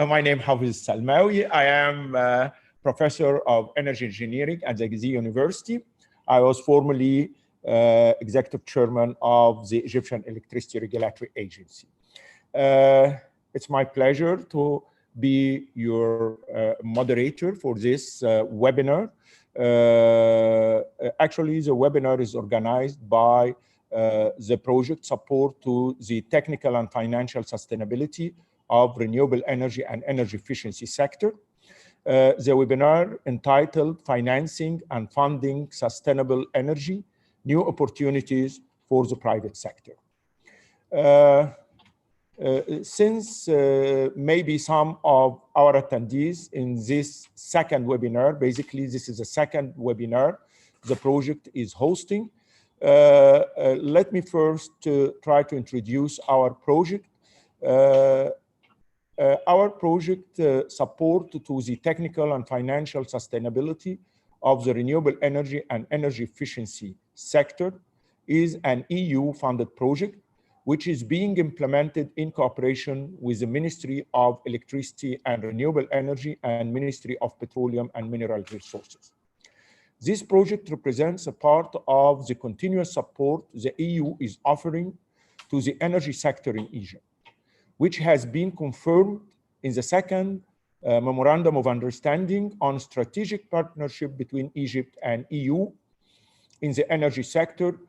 My name is Hafiz Salmawi. I am professor of energy engineering at the Gezi University. I was formerly executive chairman of the Egyptian Electricity Regulatory Agency. It's my pleasure to be your moderator for this webinar. Actually, the webinar is organized by the project support to the technical and financial sustainability of renewable energy and energy efficiency sector. The webinar entitled Financing and Funding Sustainable Energy, New Opportunities for the Private Sector. Since maybe some of our attendees in this second webinar, basically this is the second webinar the project is hosting, let me first try to introduce our project. Our project support to the technical and financial sustainability of the renewable energy and energy efficiency sector is an EU-funded project which is being implemented in cooperation with the Ministry of Electricity and Renewable Energy and Ministry of Petroleum and Mineral Resources. This project represents a part of the continuous support the EU is offering to the energy sector in Egypt, which has been confirmed in the second Memorandum of Understanding on Strategic Partnership between Egypt and EU in the energy sector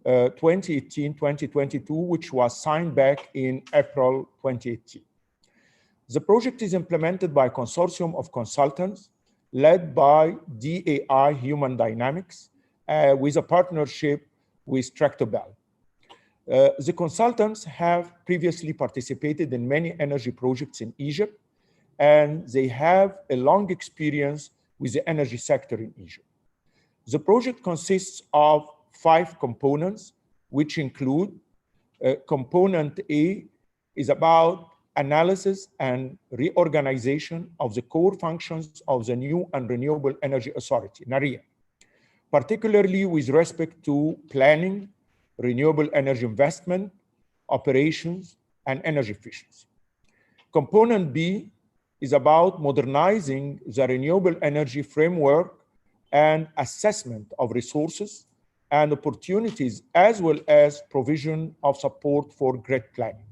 2018-2022, which was signed back in April 2018. The project is implemented by a consortium of consultants led by DAI Human Dynamics with a partnership with Tractobel. The consultants have previously participated in many energy projects in Egypt, and they have a long experience with the energy sector in Egypt. The project consists of 5 components, which include component A is about analysis and reorganization of the core functions of the New and Renewable Energy Authority, NAREA, particularly with respect to planning, renewable energy investment, operations, and energy efficiency. Component B is about modernizing the renewable energy framework and assessment of resources and opportunities, as well as provision of support for grid planning.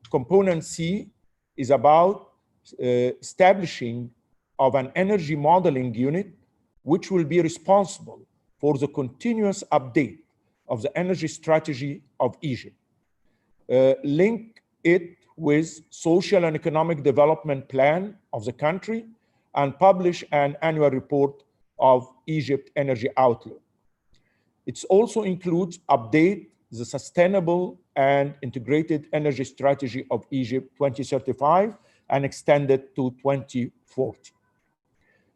Component C is about establishing of an energy modeling unit, which will be responsible for the continuous update of the energy strategy of Egypt. Link it with social and economic development plan of the country and publish an annual report of Egypt Energy Outlook. It also includes update the sustainable and integrated energy strategy of Egypt 2035 and extend it to 2040.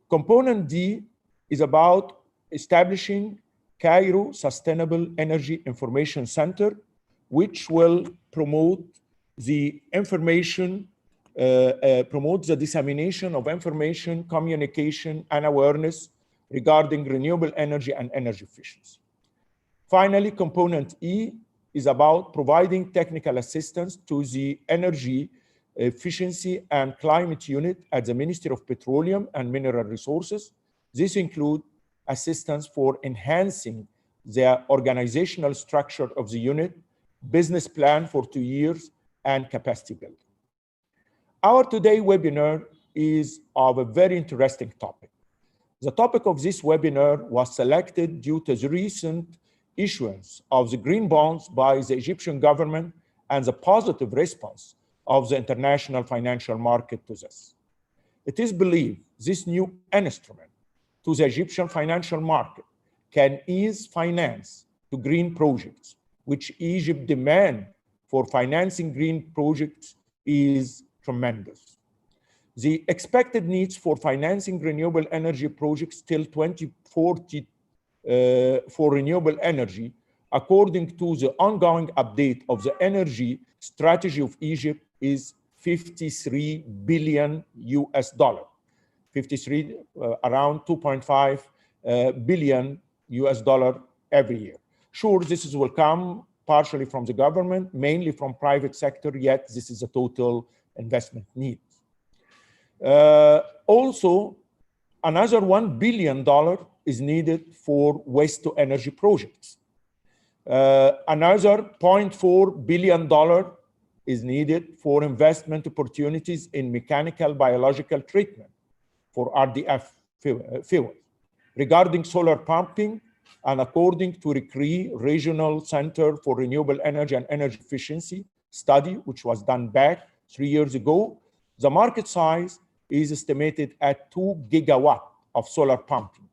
Component D is about establishing Cairo Sustainable Energy Information Center, which will promote the information, promote the dissemination of information, communication, and awareness regarding renewable energy and energy efficiency. Finally, component E is about providing technical assistance to the Energy Efficiency and Climate Unit at the Ministry of Petroleum and Mineral Resources. This includes assistance for enhancing the organizational structure of the unit, business plan for 2 years, and capacity building. Our today webinar is of a very interesting topic. The topic of this webinar was selected due to the recent issuance of the green bonds by the Egyptian government and the positive response of the international financial market to this. It is believed this new instrument to the Egyptian financial market can ease finance to green projects, which Egypt demand for financing green projects is tremendous. The expected needs for financing renewable energy projects till 2040 for renewable energy, according to the ongoing update of the energy strategy of Egypt, is $53 billion. 53, around 2.5 billion US dollar every year. Sure, this will come partially from the government, mainly from private sector, yet this is a total investment need. Also, another $1 billion is needed for waste to energy projects. Another $0.4 billion is needed for investment opportunities in mechanical biological treatment for RDF fuel. Regarding solar pumping, and according to RECRE, Regional Center for Renewable Energy and Energy Efficiency study, which was done back 3 years ago, the market size is estimated at 2 gigawatts of solar pumping.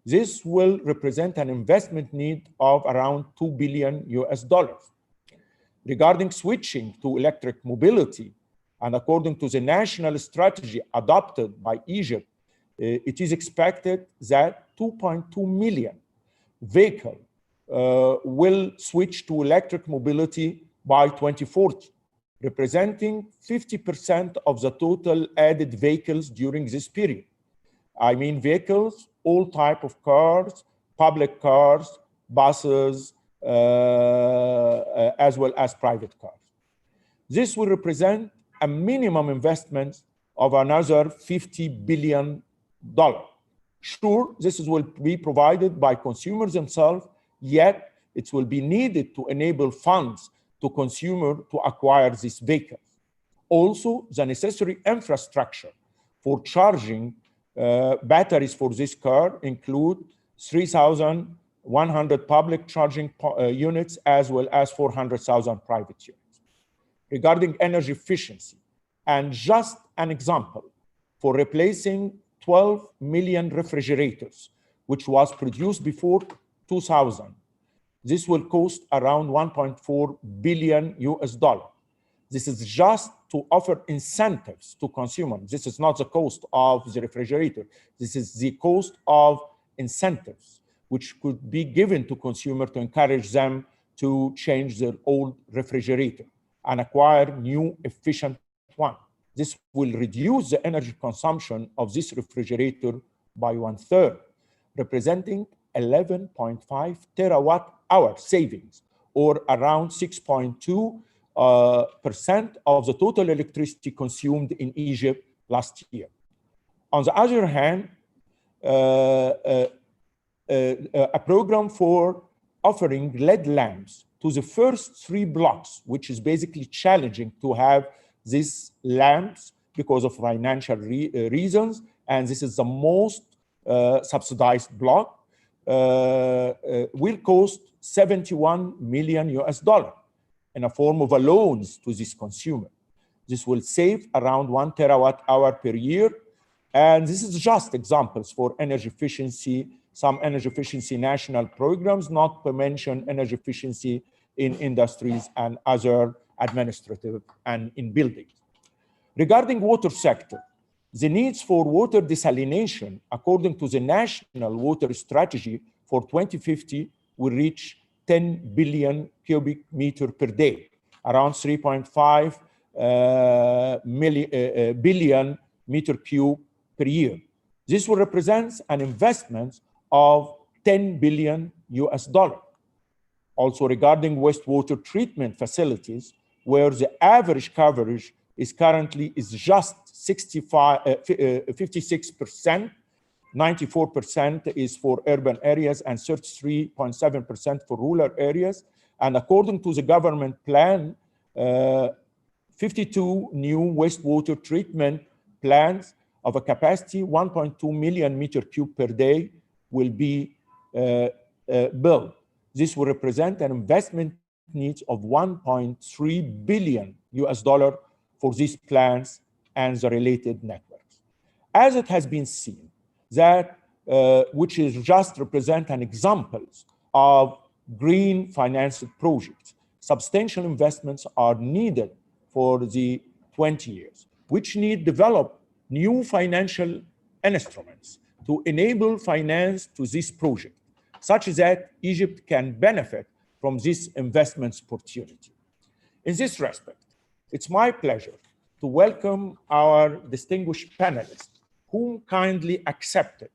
This will represent an investment need of around $2 billion US. Regarding switching to electric mobility, and according to the national strategy adopted by Egypt, it is expected that 2.2 million vehicles will switch to electric mobility by 2040, representing 50% of the total added vehicles during this period. I mean vehicles, all type of cars, public cars, buses, as well as private cars. This will represent a minimum investment of another $50 billion. Sure, this will be provided by consumers themselves, yet it will be needed to enable funds to consumers to acquire these vehicles. Also, the necessary infrastructure for charging batteries for this car include 3,100 public charging units, as well as 400,000 private units. Regarding energy efficiency, and just an example, for replacing 12 million refrigerators, which was produced before 2000, this will cost around $1.4 billion US. This is just to offer incentives to consumers. This is not the cost of the refrigerator. This is the cost of incentives, which could be given to consumers to encourage them to change their old refrigerator and acquire new efficient one. This will reduce the energy consumption of this refrigerator by 1/3, representing 11.5 terawatt-hour savings, or around 6.2% of the total electricity consumed in Egypt last year. On the other hand, a program for offering LED lamps to the first 3 blocks, which is basically challenging to have these lamps because of financial reasons, and this is the most subsidized block, will cost $71 million US in a form of loans to this consumer. This will save around 1 terawatt-hour per year, and this is just examples for energy efficiency, some energy efficiency national programs, not to mention energy efficiency in industries and other administrative and in buildings. Regarding water sector, the needs for water desalination, according to the National Water Strategy for 2050, will reach 10 billion cubic meter per day, around 3.5 billion meter cube per year. This will represent an investment of $10 billion US. Also regarding wastewater treatment facilities, where the average coverage is currently just 56%, 94% is for urban areas and 33.7% for rural areas. And according to the government plan, 52 new wastewater treatment plants of a capacity 1.2 million meter cube per day will be built. This will represent an investment needs of $1.3 billion US for these plants and the related networks. As it has been seen, that which is just represent an examples of green financed projects, substantial investments are needed for the 20 years, which need develop new financial instruments to enable finance to this project, such that Egypt can benefit from this investment opportunity. In this respect, it's my pleasure to welcome our distinguished panelists, whom kindly accepted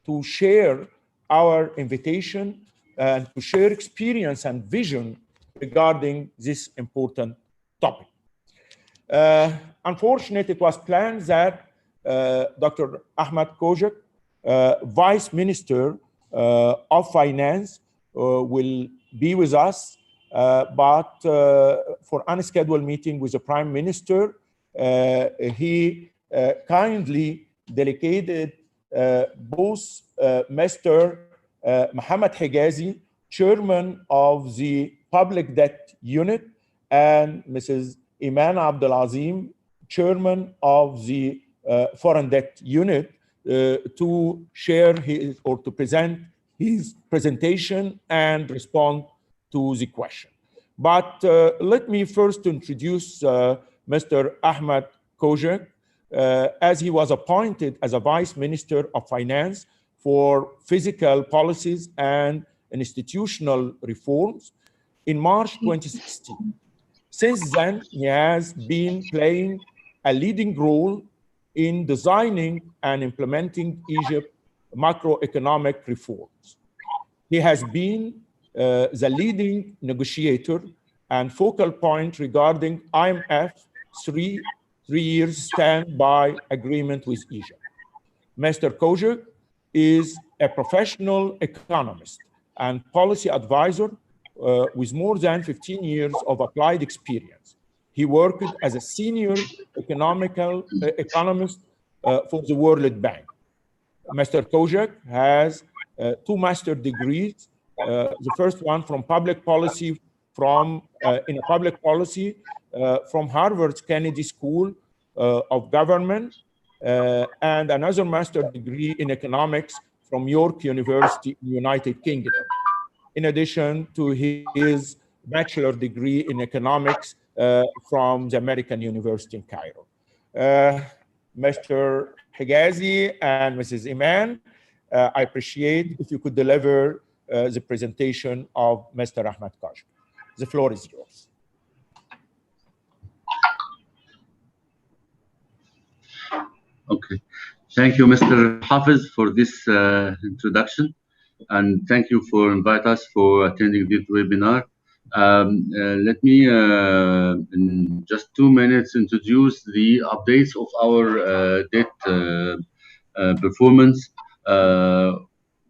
to share our invitation and to share experience and vision regarding this important topic. Unfortunately, it was planned that Dr. Ahmed Kojak, Vice Minister of Finance, will be with us, but for unscheduled meeting with the Prime Minister, he kindly delegated both Mr. Mohammed Higazi, Chairman of the Public Debt Unit, and Mrs. Iman Abdelazim, Chairman of the Foreign Debt Unit, to share his or to present his presentation and respond to the question. But let me first introduce Mr. Ahmed Kojak, as he was appointed as a Vice Minister of Finance for Fiscal Policies and Institutional Reforms in March 2016. Since then, he has been playing a leading role in designing and implementing Egypt's macroeconomic reforms. He has been the leading negotiator and focal point regarding IMF three-year standby agreement with Egypt. Mr. Kojak is a professional economist and policy advisor with more than 15 years of applied experience. He worked as a senior economist for the World Bank. Mr. Kojak has two master's degrees. The first one from public policy from Harvard's Kennedy School of Government, and another master's degree in economics from York University in the United Kingdom, in addition to his bachelor degree in economics from the American University in Cairo. Mr. Higazi and Mrs. Iman, I appreciate if you could deliver the presentation of Mr. Ahmed Kojak. The floor is yours. Okay. Thank you, Mr. Hafiz, for this introduction. And thank you for inviting us for attending this webinar. Let me, in just 2 minutes, introduce the updates of our debt performance,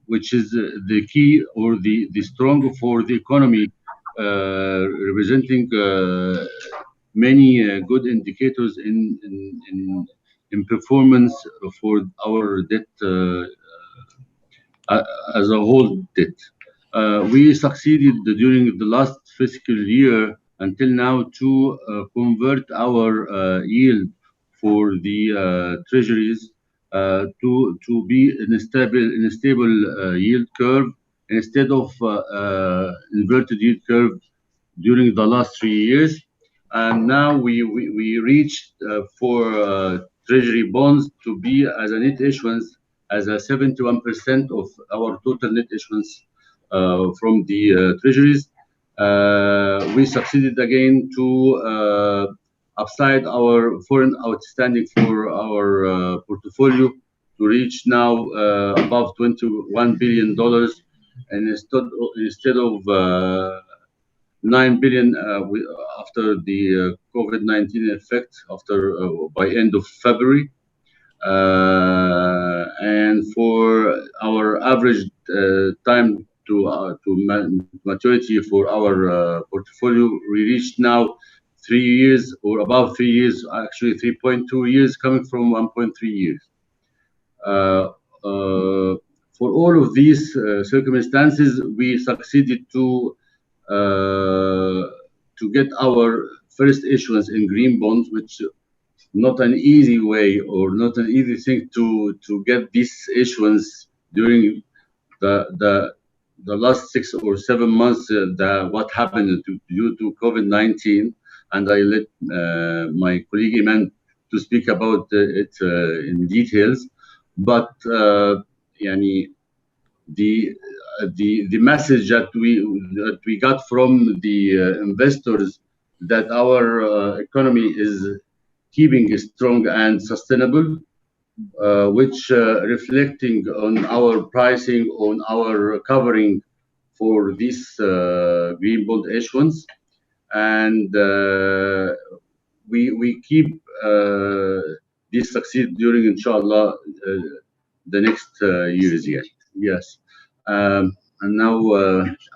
which is the key or the strong for the economy, representing many good indicators in performance for our debt as a whole debt. We succeeded during the last fiscal year until now to convert our yield for the treasuries to be in a stable yield curve instead of inverted yield curve during the last 3 years. And now we reached for treasury bonds to be as a net issuance as a 71% of our total net issuance from the treasuries. We succeeded again to upside our foreign outstanding for our portfolio to reach now above $21 billion, and instead of 9 billion after the COVID-19 effect by end of February. And for our average time to maturity for our portfolio, we reached now 3 years or above 3 years, actually 3.2 years, coming from 1.3 years. For all of these circumstances, we succeeded to get our first issuance in green bonds, which not an easy way or not an easy thing to get this issuance during the last 6 or 7 months. What happened due to COVID-19, and I let my colleague Iman to speak about it in details. But the message that we got from the investors that our economy is keeping strong and sustainable, which reflecting on our pricing, on our covering for this green bond issuance, and we keep this succeed during, inshallah, the next years yet. Yes. And now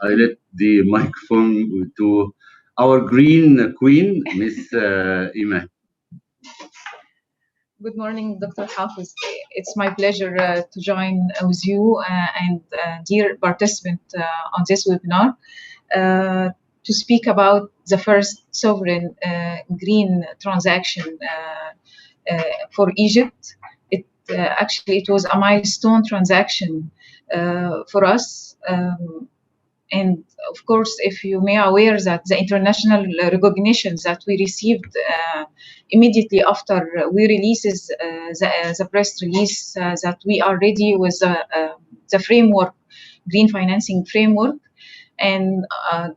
I let the microphone to our green queen, Miss Iman. Good morning, Dr. Hafiz. It's my pleasure to join with you and dear participant on this webinar to speak about the first sovereign green transaction for Egypt. Actually, it was a milestone transaction for us. And of course, if you may aware that the international recognitions that we received immediately after we releases the press release that we are ready with the framework, green financing framework. And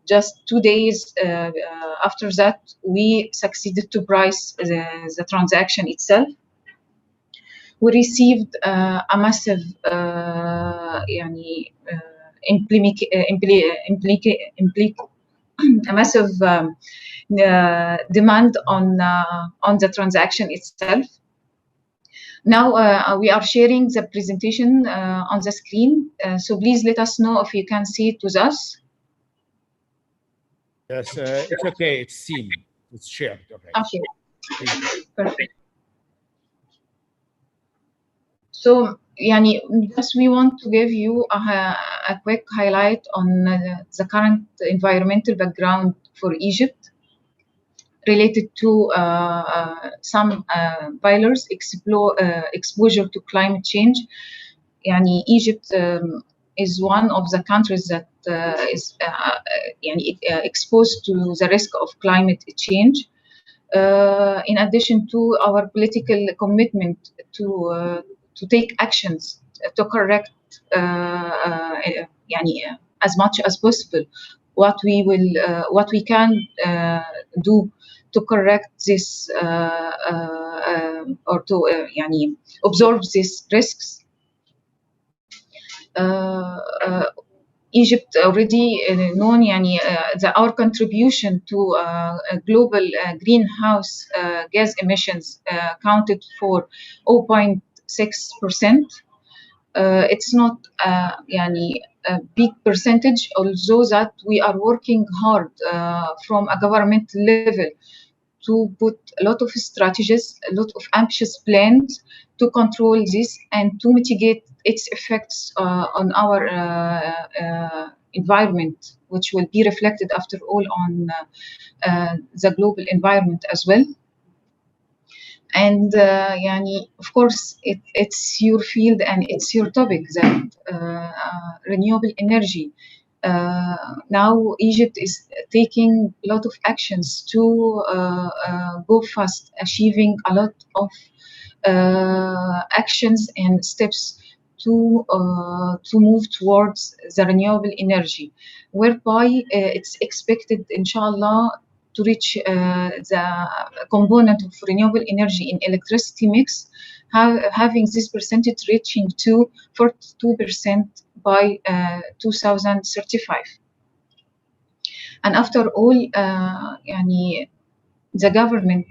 just 2 days after that, we succeeded to price the transaction itself. We received a massive a massive demand on the transaction itself. Now we are sharing the presentation on the screen, so please let us know if you can see it with us. Yes, it's okay. It's seen. It's shared. Okay. Perfect. So, just we want to give you a quick highlight on the current environmental background for Egypt related to some pillars, exposure to climate change. Egypt is one of the countries that is exposed to the risk of climate change. In addition to our political commitment to take actions to correct as much as possible what we can do to correct this or to absorb these risks. Egypt already known that our contribution to global greenhouse gas emissions counted for 0.6%. It's not a big percentage, although that we are working hard from a government level to put a lot of strategies, a lot of ambitious plans to control this and to mitigate its effects on our environment, which will be reflected after all on the global environment as well. And of course, it's your field and it's your topic, that renewable energy. Now Egypt is taking a lot of actions to go fast, achieving a lot of actions and steps to move towards the renewable energy, whereby it's expected, inshallah, to reach the component of renewable energy in electricity mix, having this percentage reaching to 42% by 2035. And after all, the government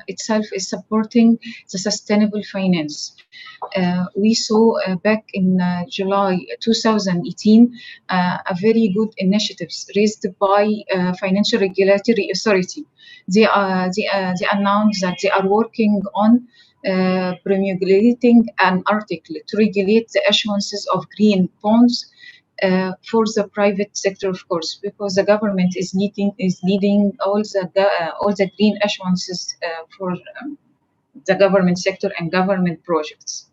itself is supporting the sustainable finance. We saw back in July 2018 a very good initiatives raised by Financial Regulatory Authority. They announced that they are working on promulgating an article to regulate the issuances of green bonds for the private sector, of course, because the government is leading all the green issuances for the government sector and government projects.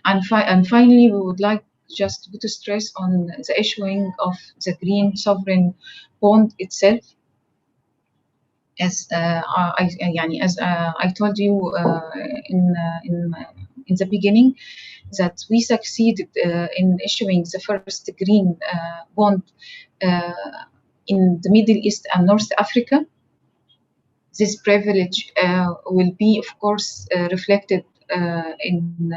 And finally, we would like just to put a stress on the issuing of the green sovereign bond itself. As I told you in the beginning, that we succeeded in issuing the first green bond in the Middle East and North Africa. This privilege will be, of course, reflected in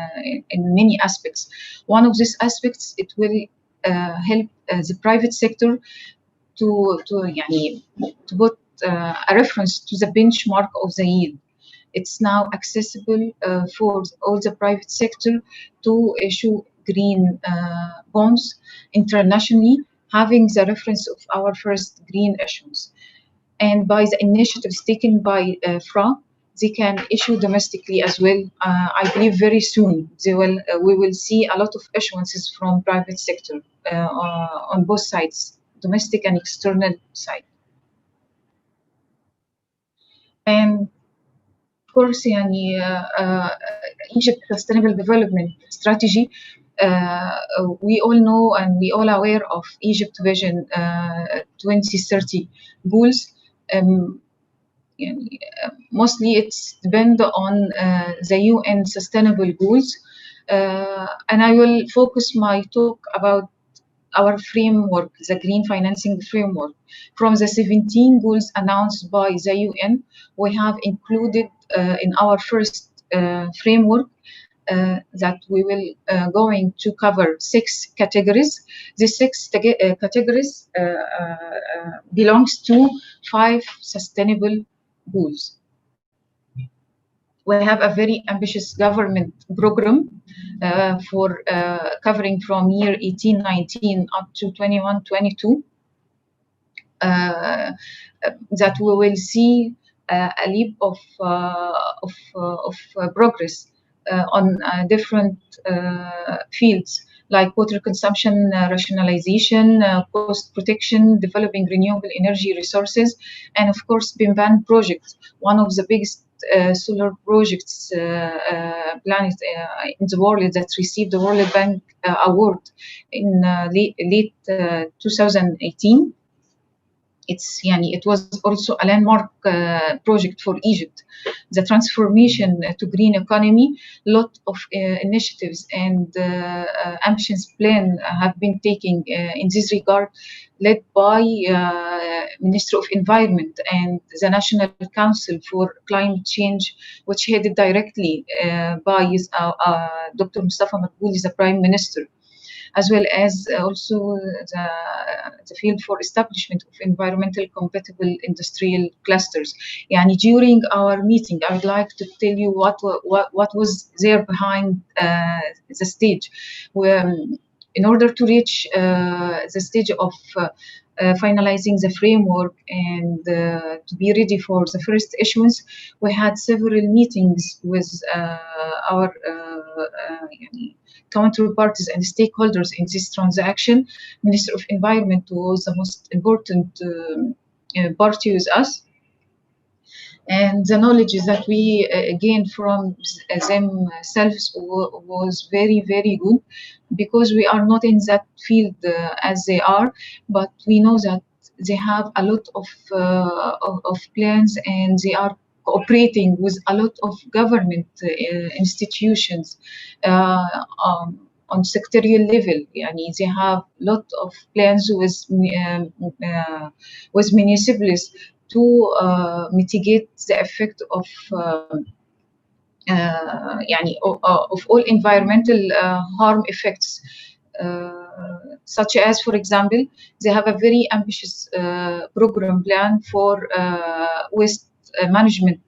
many aspects. One of these aspects, it will help the private sector to put a reference to the benchmark of the yield. it's now accessible for all the private sector to issue green bonds internationally, having the reference of our first green issues. And by the initiatives taken by FRA, they can issue domestically as well. I believe very soon we will see a lot of issuances from private sector on both sides, domestic and external side. And of course, Egypt Sustainable Development Strategy. We all know and we all aware of Egypt Vision 2030 goals. Mostly it's depend on the UN Sustainable Goals, and I will focus my talk about our framework, the green financing framework. From the 17 goals announced by the UN, we have included in our first framework that we will going to cover 6 categories. The 6 categories belongs to 5 sustainable goals. We have a very ambitious government program for covering from year 18-19 up to 21-22, that we will see a leap of progress on different fields like water consumption rationalization, cost protection, developing renewable energy resources, and of course BIMBAN project, one of the biggest solar projects planet in the world that received the World Bank award in late 2018. It was also a landmark project for Egypt. The transformation to green economy, lot of initiatives and ambitious plan have been taken in this regard, led by Ministry of Environment and the National Council for Climate Change, which headed directly by Dr. Mustafa Madbouli, the Prime Minister, as well as also the field for establishment of environmental compatible industrial clusters. During our meeting, I would like to tell you what was there behind the stage. In order to reach the stage of finalizing the framework and to be ready for the first issuance, we had several meetings with our counterparties and stakeholders in this transaction. Minister of Environment was the most important party with us. And the knowledge that we gained from themselves was very, very good, because we are not in that field as they are, but we know that they have a lot of plans, and they are cooperating with a lot of government institutions on sectorial level. They have a lot of plans with municipalities to mitigate the effect of all environmental harm effects, such as, for example, they have a very ambitious program plan for waste management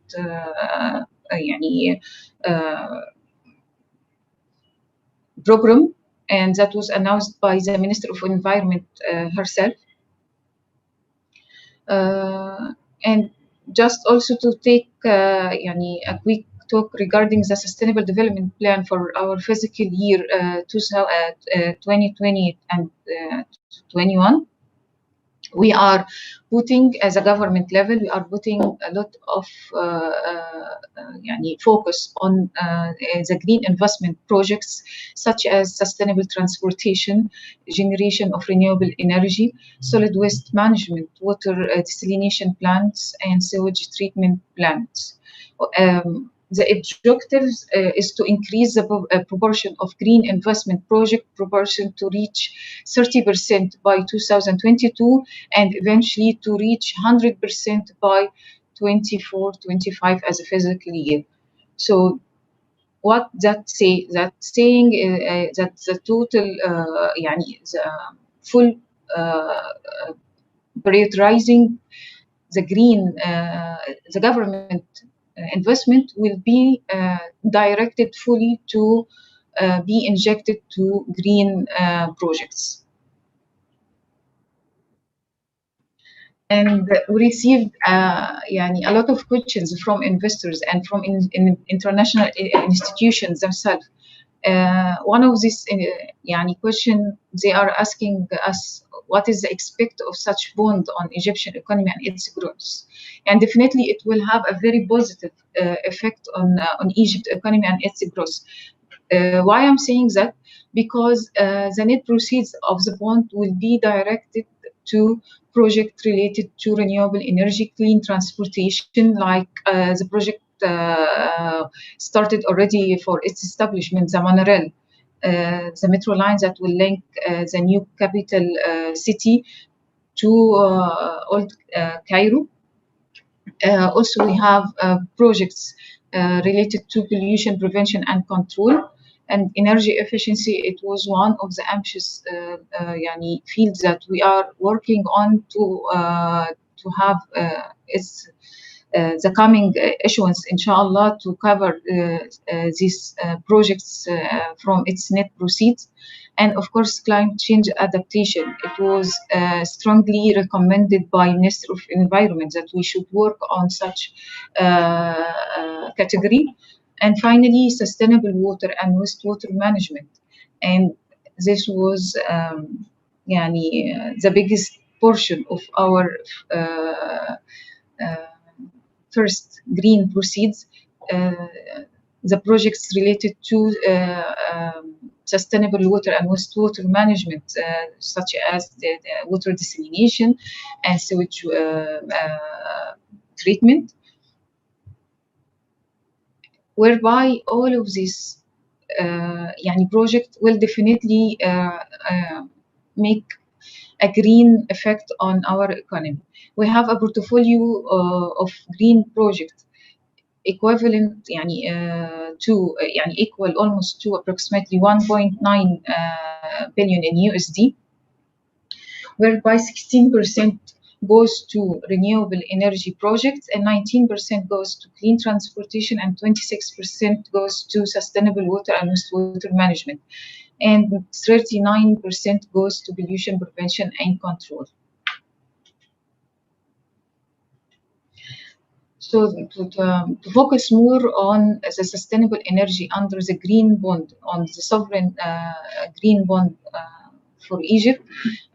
program, and that was announced by the Minister of Environment herself. And just also to take a quick talk regarding the Sustainable Development Plan for our fiscal year 2020 and 21. We are putting, as a government level, we are putting a lot of focus on the green investment projects, such as sustainable transportation, generation of renewable energy, solid waste management, water desalination plants, and sewage treatment plants. The objective is to increase the proportion of green investment project proportion to reach 30% by 2022, and eventually to reach 100% by 24-25 as a fiscal year. So what that say? That saying that the total, the full prioritizing the green, the government investment will be directed fully to be injected to green projects. And we received a lot of questions from investors and from international institutions themselves. One of these question, they are asking us, what is the expect of such bond on Egyptian economy and its growth? And definitely it will have a very positive effect on Egypt economy and its growth. Why I'm saying that? Because the net proceeds of the bond will be directed to projects related to renewable energy, clean transportation, like the project started already for its establishment, the monorail, the metro line that will link the new capital city to old Cairo. Also, we have projects related to pollution prevention and control and energy efficiency. It was one of the ambitious fields that we are working on to have the coming issuance, inshallah, to cover these projects from its net proceeds. And of course, climate change adaptation. It was strongly recommended by Minister of Environment that we should work on such category. And finally, sustainable water and wastewater management. And this was the biggest portion of our first green proceeds. The projects related to sustainable water and wastewater management, such as the water desalination and sewage treatment, whereby all of these project will definitely make a green effect on our economy. We have a portfolio of green projects equivalent to equal almost to approximately 1.9 billion in USD, whereby 16% goes to renewable energy projects and 19% goes to clean transportation and 26% goes to sustainable water and wastewater management, and 39% goes to pollution prevention and control. So to focus more on the sustainable energy under the green bond, on the sovereign green bond for Egypt,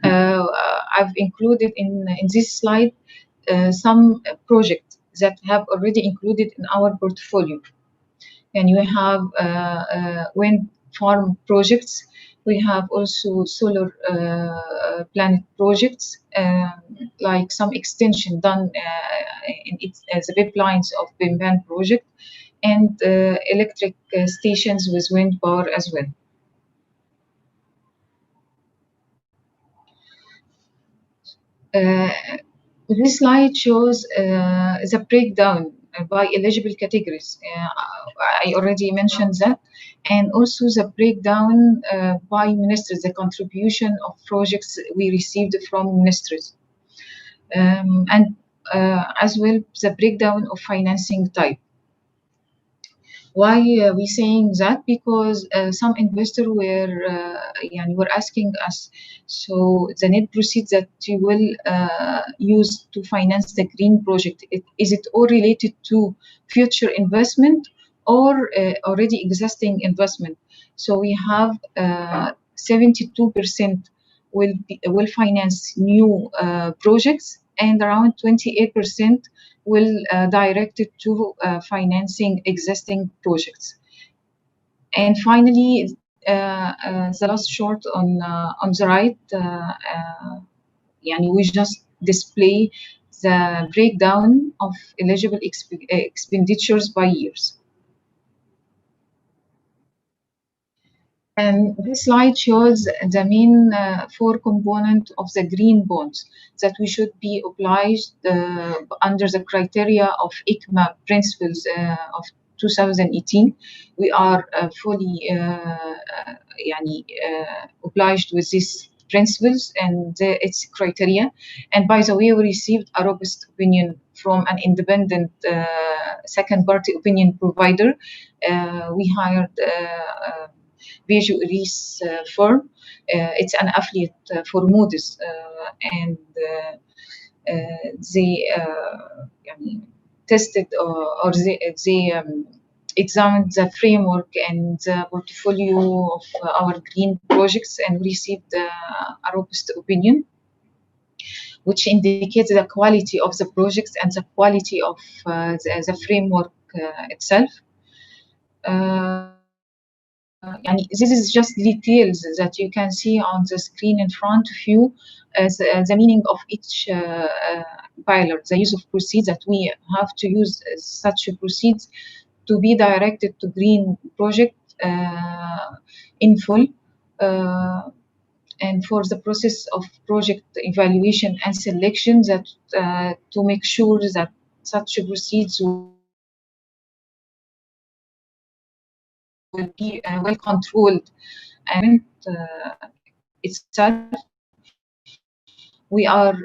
I've included in this slide some projects that have already included in our portfolio. And you have wind farm projects. We have also solar planet projects, like some extension done in the pipelines of Bimban project, and electric stations with wind power as well. This slide shows the breakdown by eligible categories. I already mentioned that, and also the breakdown by ministers, the contribution of projects we received from ministries, and as well the breakdown of financing type. Why are we saying that? Because some investors were asking us, so the net proceeds that you will use to finance the green project, is it all related to future investment or already existing investment? So we have 72% will finance new projects, and around 28% will direct it to financing existing projects. And finally, the last chart on the right, we just display the breakdown of eligible expenditures by years. And this slide shows the main four components of the green bonds that we should be obliged under the criteria of ICMA principles of 2018. We are fully obliged with these principles and its criteria. And by the way, we received a robust opinion from an independent second-party opinion provider. We hired Visual Reese firm. It's an affiliate for Moody's, and they tested or they examined the framework and the portfolio of our green projects and received a robust opinion, which indicates the quality of the projects and the quality of the framework itself. This is just details that you can see on the screen in front of you as the meaning of each pillar, the use of proceeds that we have to use such proceeds to be directed to green project in full. And for the process of project evaluation and selection, that to make sure that such proceeds will be well controlled and itself. We are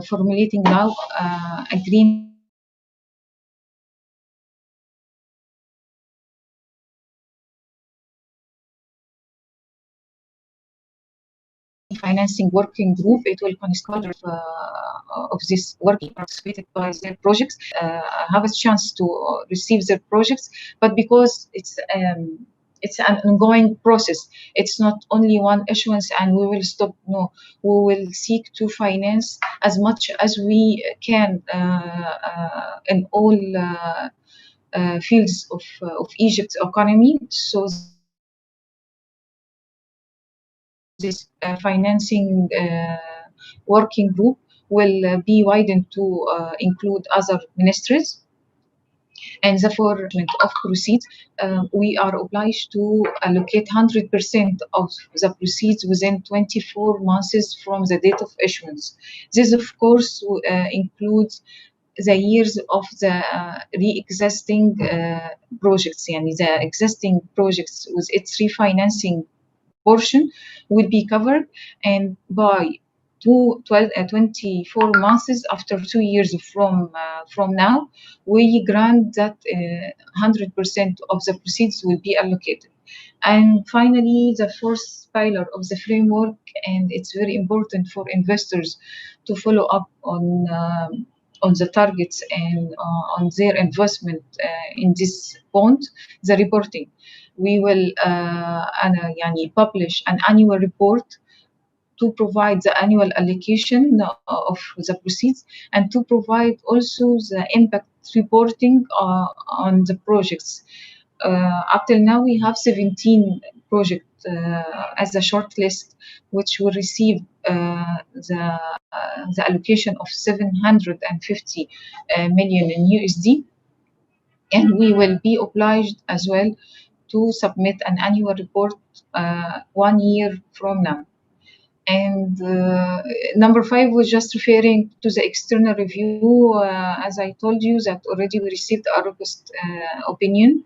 formulating now a green financing working group. It will consist of this working participated by their projects, have a chance to receive their projects, but because it's an ongoing process. It's not only one issuance and we will stop. No, we will seek to finance as much as we can in all fields of Egypt's economy. So this financing working group will be widened to include other ministries. And therefore, of proceeds, we are obliged to allocate 100% of the proceeds within 24 months from the date of issuance. This, of course, includes the years of the re-existing projects, and the existing projects with its refinancing portion will be covered, and by 24 months after 2 years from now, we grant that 100% of the proceeds will be allocated. And finally, the fourth pillar of the framework, and it's very important for investors to follow up on the targets and on their investment in this bond, the reporting. We will publish an annual report to provide the annual allocation of the proceeds and to provide also the impact reporting on the projects. Up till now, we have 17 projects as a short list, which will receive the allocation of 750 million in USD. And we will be obliged as well to submit an annual report 1 year from now. And number 5 was just referring to the external review. As I told you, that already we received a robust opinion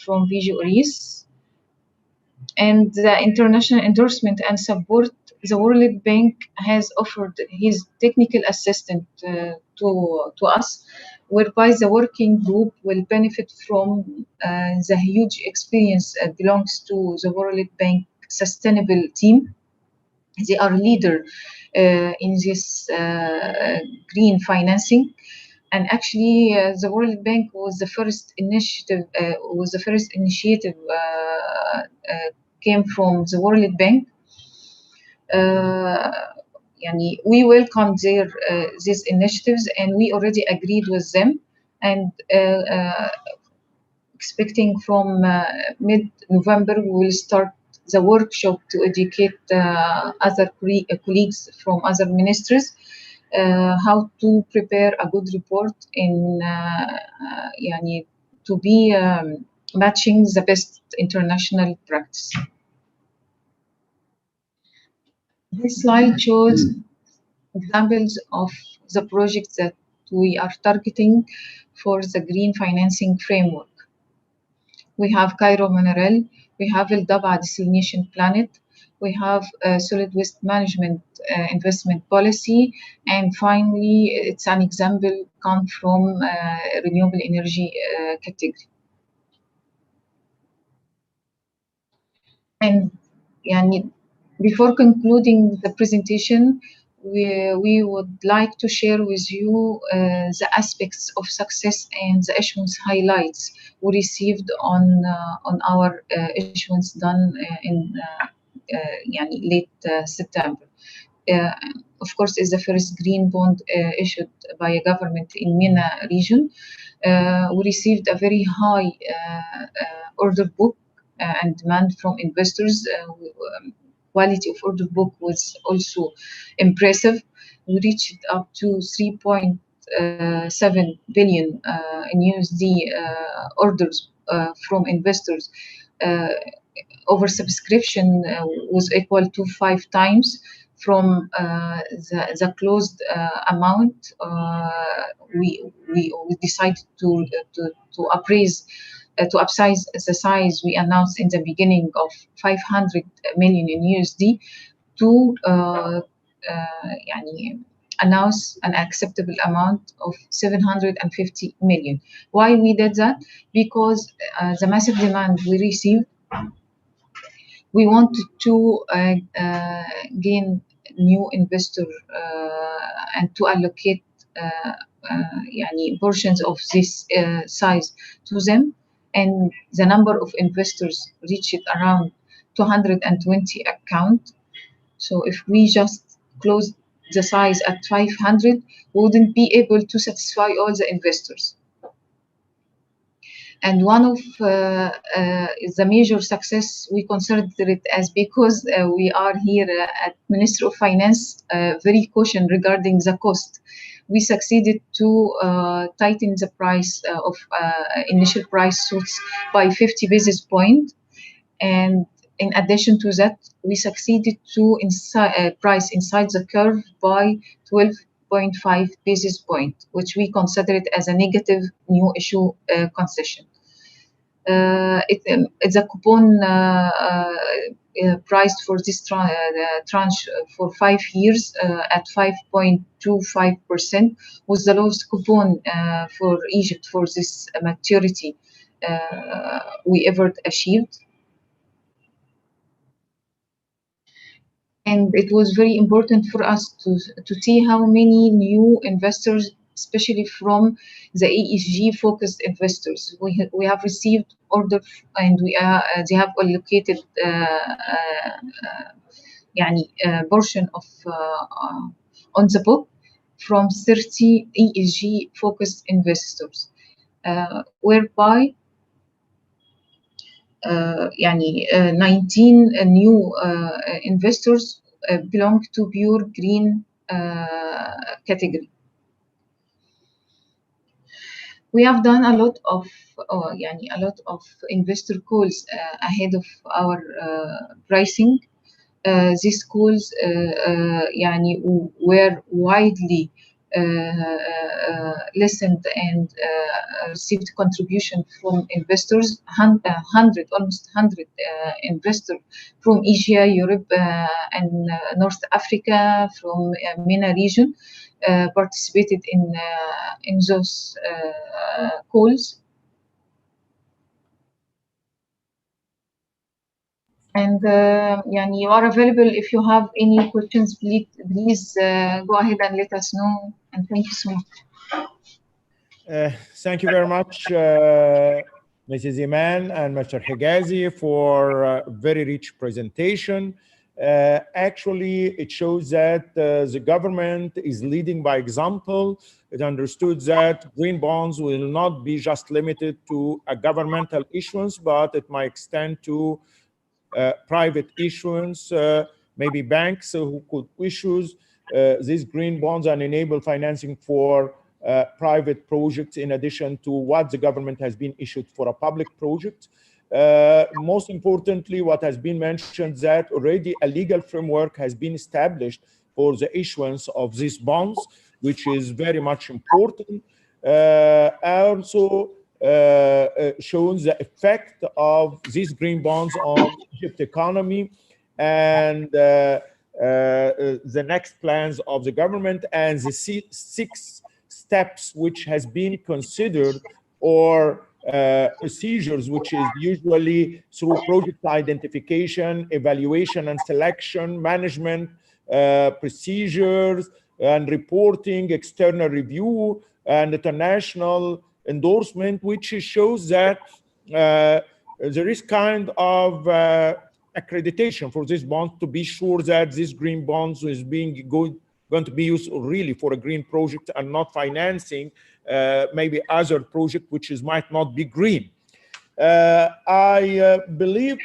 from Visual Reese. And the international endorsement and support, the World Bank has offered his technical assistant to us, whereby the working group will benefit from the huge experience belongs to the World Bank sustainable team. They are leader in this green financing. And actually, the World Bank was the first initiative. Came from the World Bank. We welcome these initiatives, and we already agreed with them. And expecting from mid-November, we will start the workshop to educate other colleagues from other ministries how to prepare a good report in to be matching the best international practice. This slide shows examples of the projects that we are targeting for the green financing framework. We have Cairo Mineral, we have El Daba Desalination Plant, We have a solid waste management investment policy, and finally, it's an example come from renewable energy category. And before concluding the presentation, we would like to share with you the aspects of success and the issuance highlights we received on our issuance done in late September. Of course, is the first green bond issued by a government in MENA region. We received a very high order book and demand from investors. Quality of order book was also impressive. We reached up to 3.7 billion in USD orders from investors. Oversubscription was equal to 5 times from the closed amount. We decided to appraise. To upsize the size we announced in the beginning of 500 million in USD to announce an acceptable amount of 750 million. Why we did that? Because the massive demand we received, we wanted to gain new investor and to allocate portions of this size to them. And the number of investors reached around 220 accounts. So if we just close the size at 500, we wouldn't be able to satisfy all the investors. And one of the major success we consider it as, because we are here at Ministry of Finance very cautious regarding the cost. We succeeded to tighten the price of initial price suits by 50 basis points. And in addition to that, we succeeded to price inside the curve by 12.5 basis points, which we consider it as a negative new issue concession. It's a coupon priced for this tranche for 5 years at 5.25%, was the lowest coupon for Egypt for this maturity we ever achieved. And it was very important for us to see how many new investors, especially from the ESG focused investors, we have received orders, and they have allocated portion of on the book from 30 ESG focused investors, whereby 19 new investors belong to pure green category. We have done a lot of investor calls ahead of our pricing. These calls were widely listened and received contribution from investors. Almost 100 investors from Asia, Europe, and North Africa, from MENA region participated in those calls. And you are available if you have any questions. Please go ahead and let us know. And thank you so much. Thank you very much, Mrs. Iman and Mr. Higazi, for a very rich presentation. Actually, it shows that the government is leading by example. It understood that green bonds will not be just limited to a governmental issuance, but it might extend to private issuance, maybe banks who could issue these green bonds and enable financing for private projects in addition to what the government has been issued for a public project. Most importantly, what has been mentioned, that already a legal framework has been established for the issuance of these bonds, which is very much important. Also shows the effect of these green bonds on Egypt economy and the next plans of the government, and the 6 steps which has been considered, or procedures, which is usually through project identification, evaluation and selection, management, procedures and reporting, external review, and international endorsement, which shows that there is kind of accreditation for this bond to be sure that this green bonds is going to be used really for a green project and not financing maybe other project which might not be green. I believe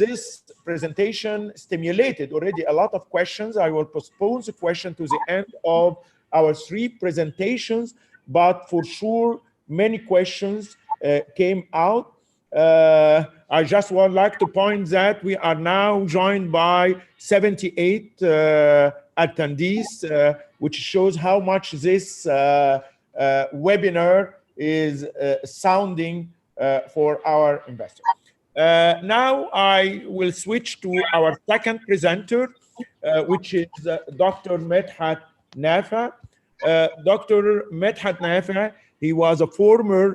this presentation stimulated already a lot of questions. I will postpone the question to the end of our 3 presentations, but for sure many questions came out. I just would like to point that we are now joined by 78 attendees, which shows how much this webinar is sounding for our investors. Now I will switch to our second presenter, which is Dr. Medhat Nafa. Dr. Medhat Nafa, he was a former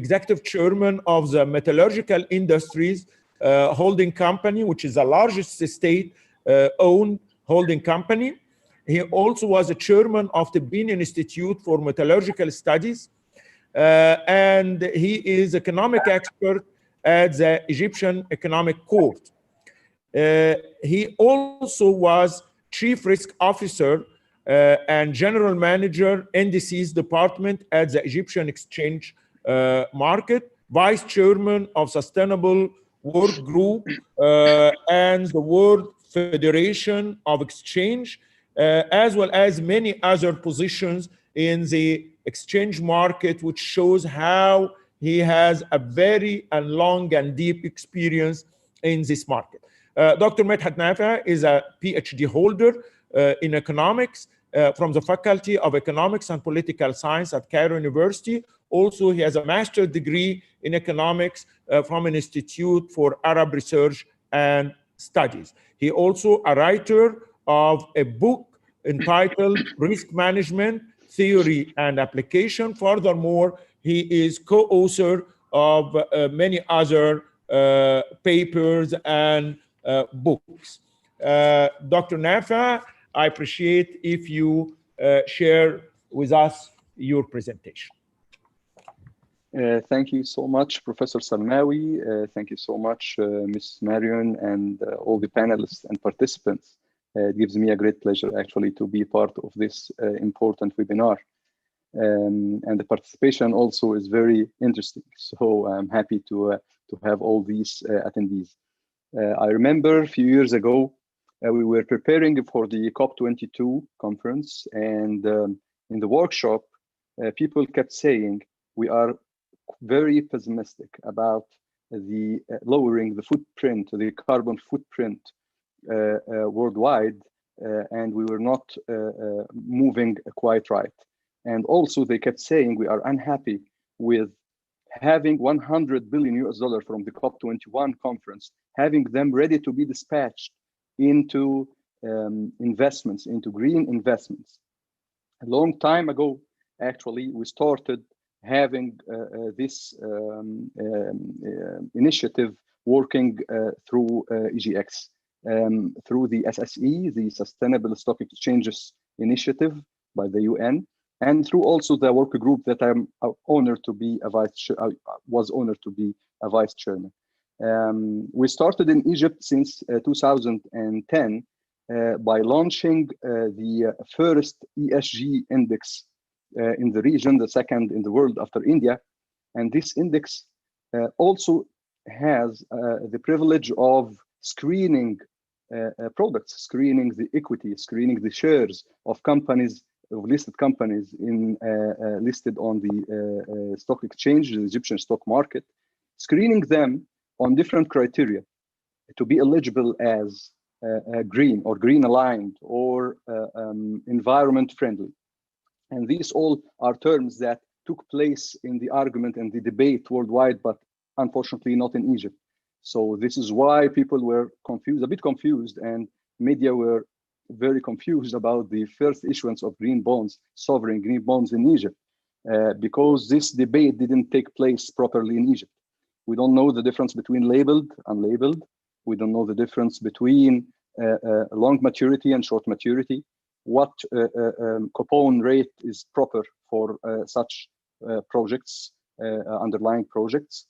executive chairman of the Metallurgical Industries holding company, which is the largest state-owned holding company. He also was a chairman of the Benin Institute for Metallurgical Studies, and he is economic expert at the Egyptian Economic Court. He also was chief risk officer and general manager indices department at the Egyptian Exchange Market, vice chairman of Sustainable Work Group and the World Federation of Exchange, as well as many other positions in the exchange market, which shows how he has a very long and deep experience in this market. Dr. Medhat Nafa is a PhD holder in economics from the Faculty of Economics and Political Science at Cairo University. Also, he has a master's degree in economics from an Institute for Arab Research and Studies. He also a writer of a book entitled Risk Management, Theory and Application. Furthermore, he is co-author of many other papers and books. Dr. Nafa, I appreciate if you share with us your presentation. Thank you so much, Professor Salmawi. Thank you so much, Ms. Marion, and all the panelists and participants. It gives me a great pleasure, actually, to be part of this important webinar. And the participation also is very interesting. So I'm happy to have all these attendees. I remember a few years ago, we were preparing for the COP22 conference, and in the workshop, people kept saying, we are very pessimistic about the lowering the footprint, the carbon footprint worldwide, and we were not moving quite right. And also they kept saying we are unhappy with having $100 billion from the COP21 conference, having them ready to be dispatched into investments, into green investments. A long time ago, actually, we started having this initiative working through EGX, through the SSE, the Sustainable Stock Exchanges Initiative by the UN, and through also the work group that I'm honored to be was honored to be a vice chairman. We started in Egypt since 2010 by launching the first ESG index in the region, the second in the world after India. And this index also has the privilege of screening products, screening the equity, screening the shares of companies, of listed companies listed on the stock exchange, the Egyptian stock market, screening them on different criteria to be eligible as green or green aligned or environment friendly. And these all are terms that took place in the argument and the debate worldwide, but unfortunately not in Egypt. So this is why people were confused, a bit confused, and media were very confused about the first issuance of green bonds, sovereign green bonds in Egypt, because this debate didn't take place properly in Egypt. We don't know the difference between labeled, unlabeled. We don't know the difference between long maturity and short maturity. What coupon rate is proper for such projects, underlying projects.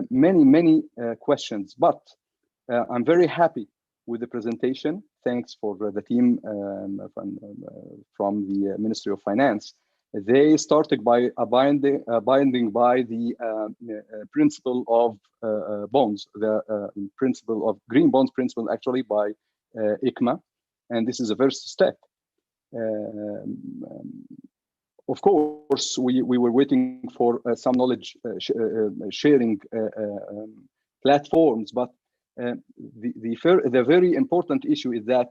Many questions, but I'm very happy with the presentation. Thanks for the team from the Ministry of Finance. They started by abiding by the principle of bonds, the principle of green bonds principle, actually by ICMA, and this is a first step. Of course, we were waiting for some knowledge sharing platforms, but the very important issue is that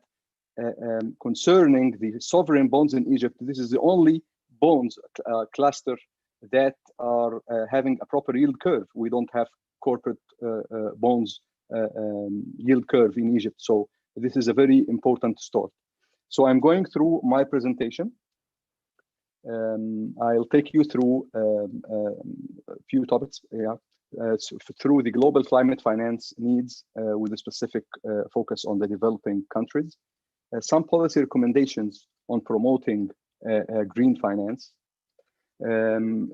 concerning the sovereign bonds in Egypt, this is the only bonds cluster that are having a proper yield curve. We don't have corporate bonds yield curve in Egypt, so this is a very important start. So I'm going through my presentation. I'll take you through a few topics. Through the global climate finance needs with a specific focus on the developing countries, some policy recommendations on promoting green finance,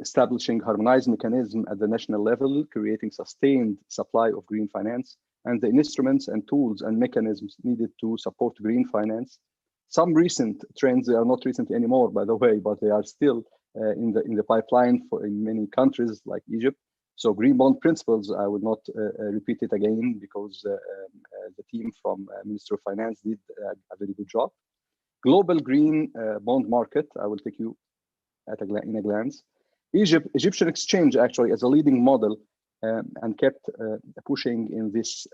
establishing harmonized mechanism at the national level, creating sustained supply of green finance, and the instruments and tools and mechanisms needed to support green finance. Some recent trends, they are not recent anymore, by the way, but they are still in the pipeline in many countries like Egypt. So green bond principles, I would not repeat it again because the team from Ministry of Finance did a very good job. Global green bond market, I will take you in a glance. Egyptian exchange actually as a leading model and kept pushing in this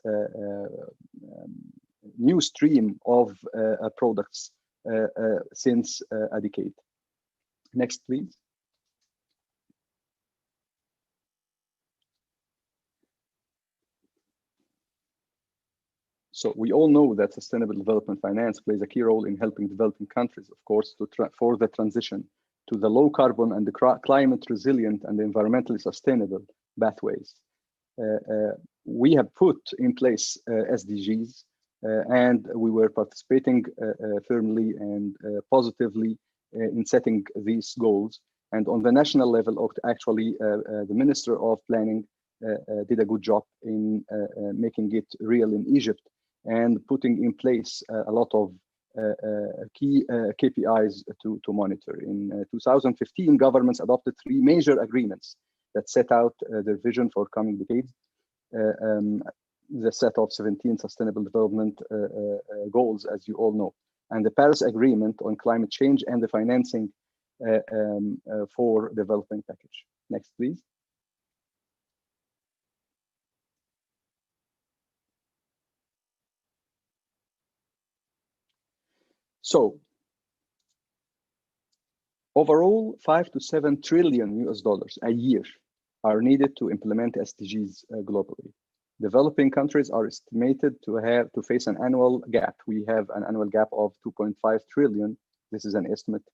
new stream of products since a decade. Next, please. So we all know that sustainable development finance plays a key role in helping developing countries, of course, for the transition to the low carbon and the climate resilient and environmentally sustainable pathways. We have put in place SDGs and we were participating firmly and positively in setting these goals. And on the national level, actually, the Minister of Planning did a good job in making it real in Egypt and putting in place a lot of key KPIs to monitor. In 2015, governments adopted 3 major agreements that set out their vision for coming decades. The set of 17 sustainable development goals, as you all know, and the Paris Agreement on climate change and the financing for developing package. Next, please. So overall, 5 to 7 trillion US dollars a year are needed to implement SDGs globally. Developing countries are estimated to face an annual gap. We have an annual gap of 2.5 trillion. This is an estimate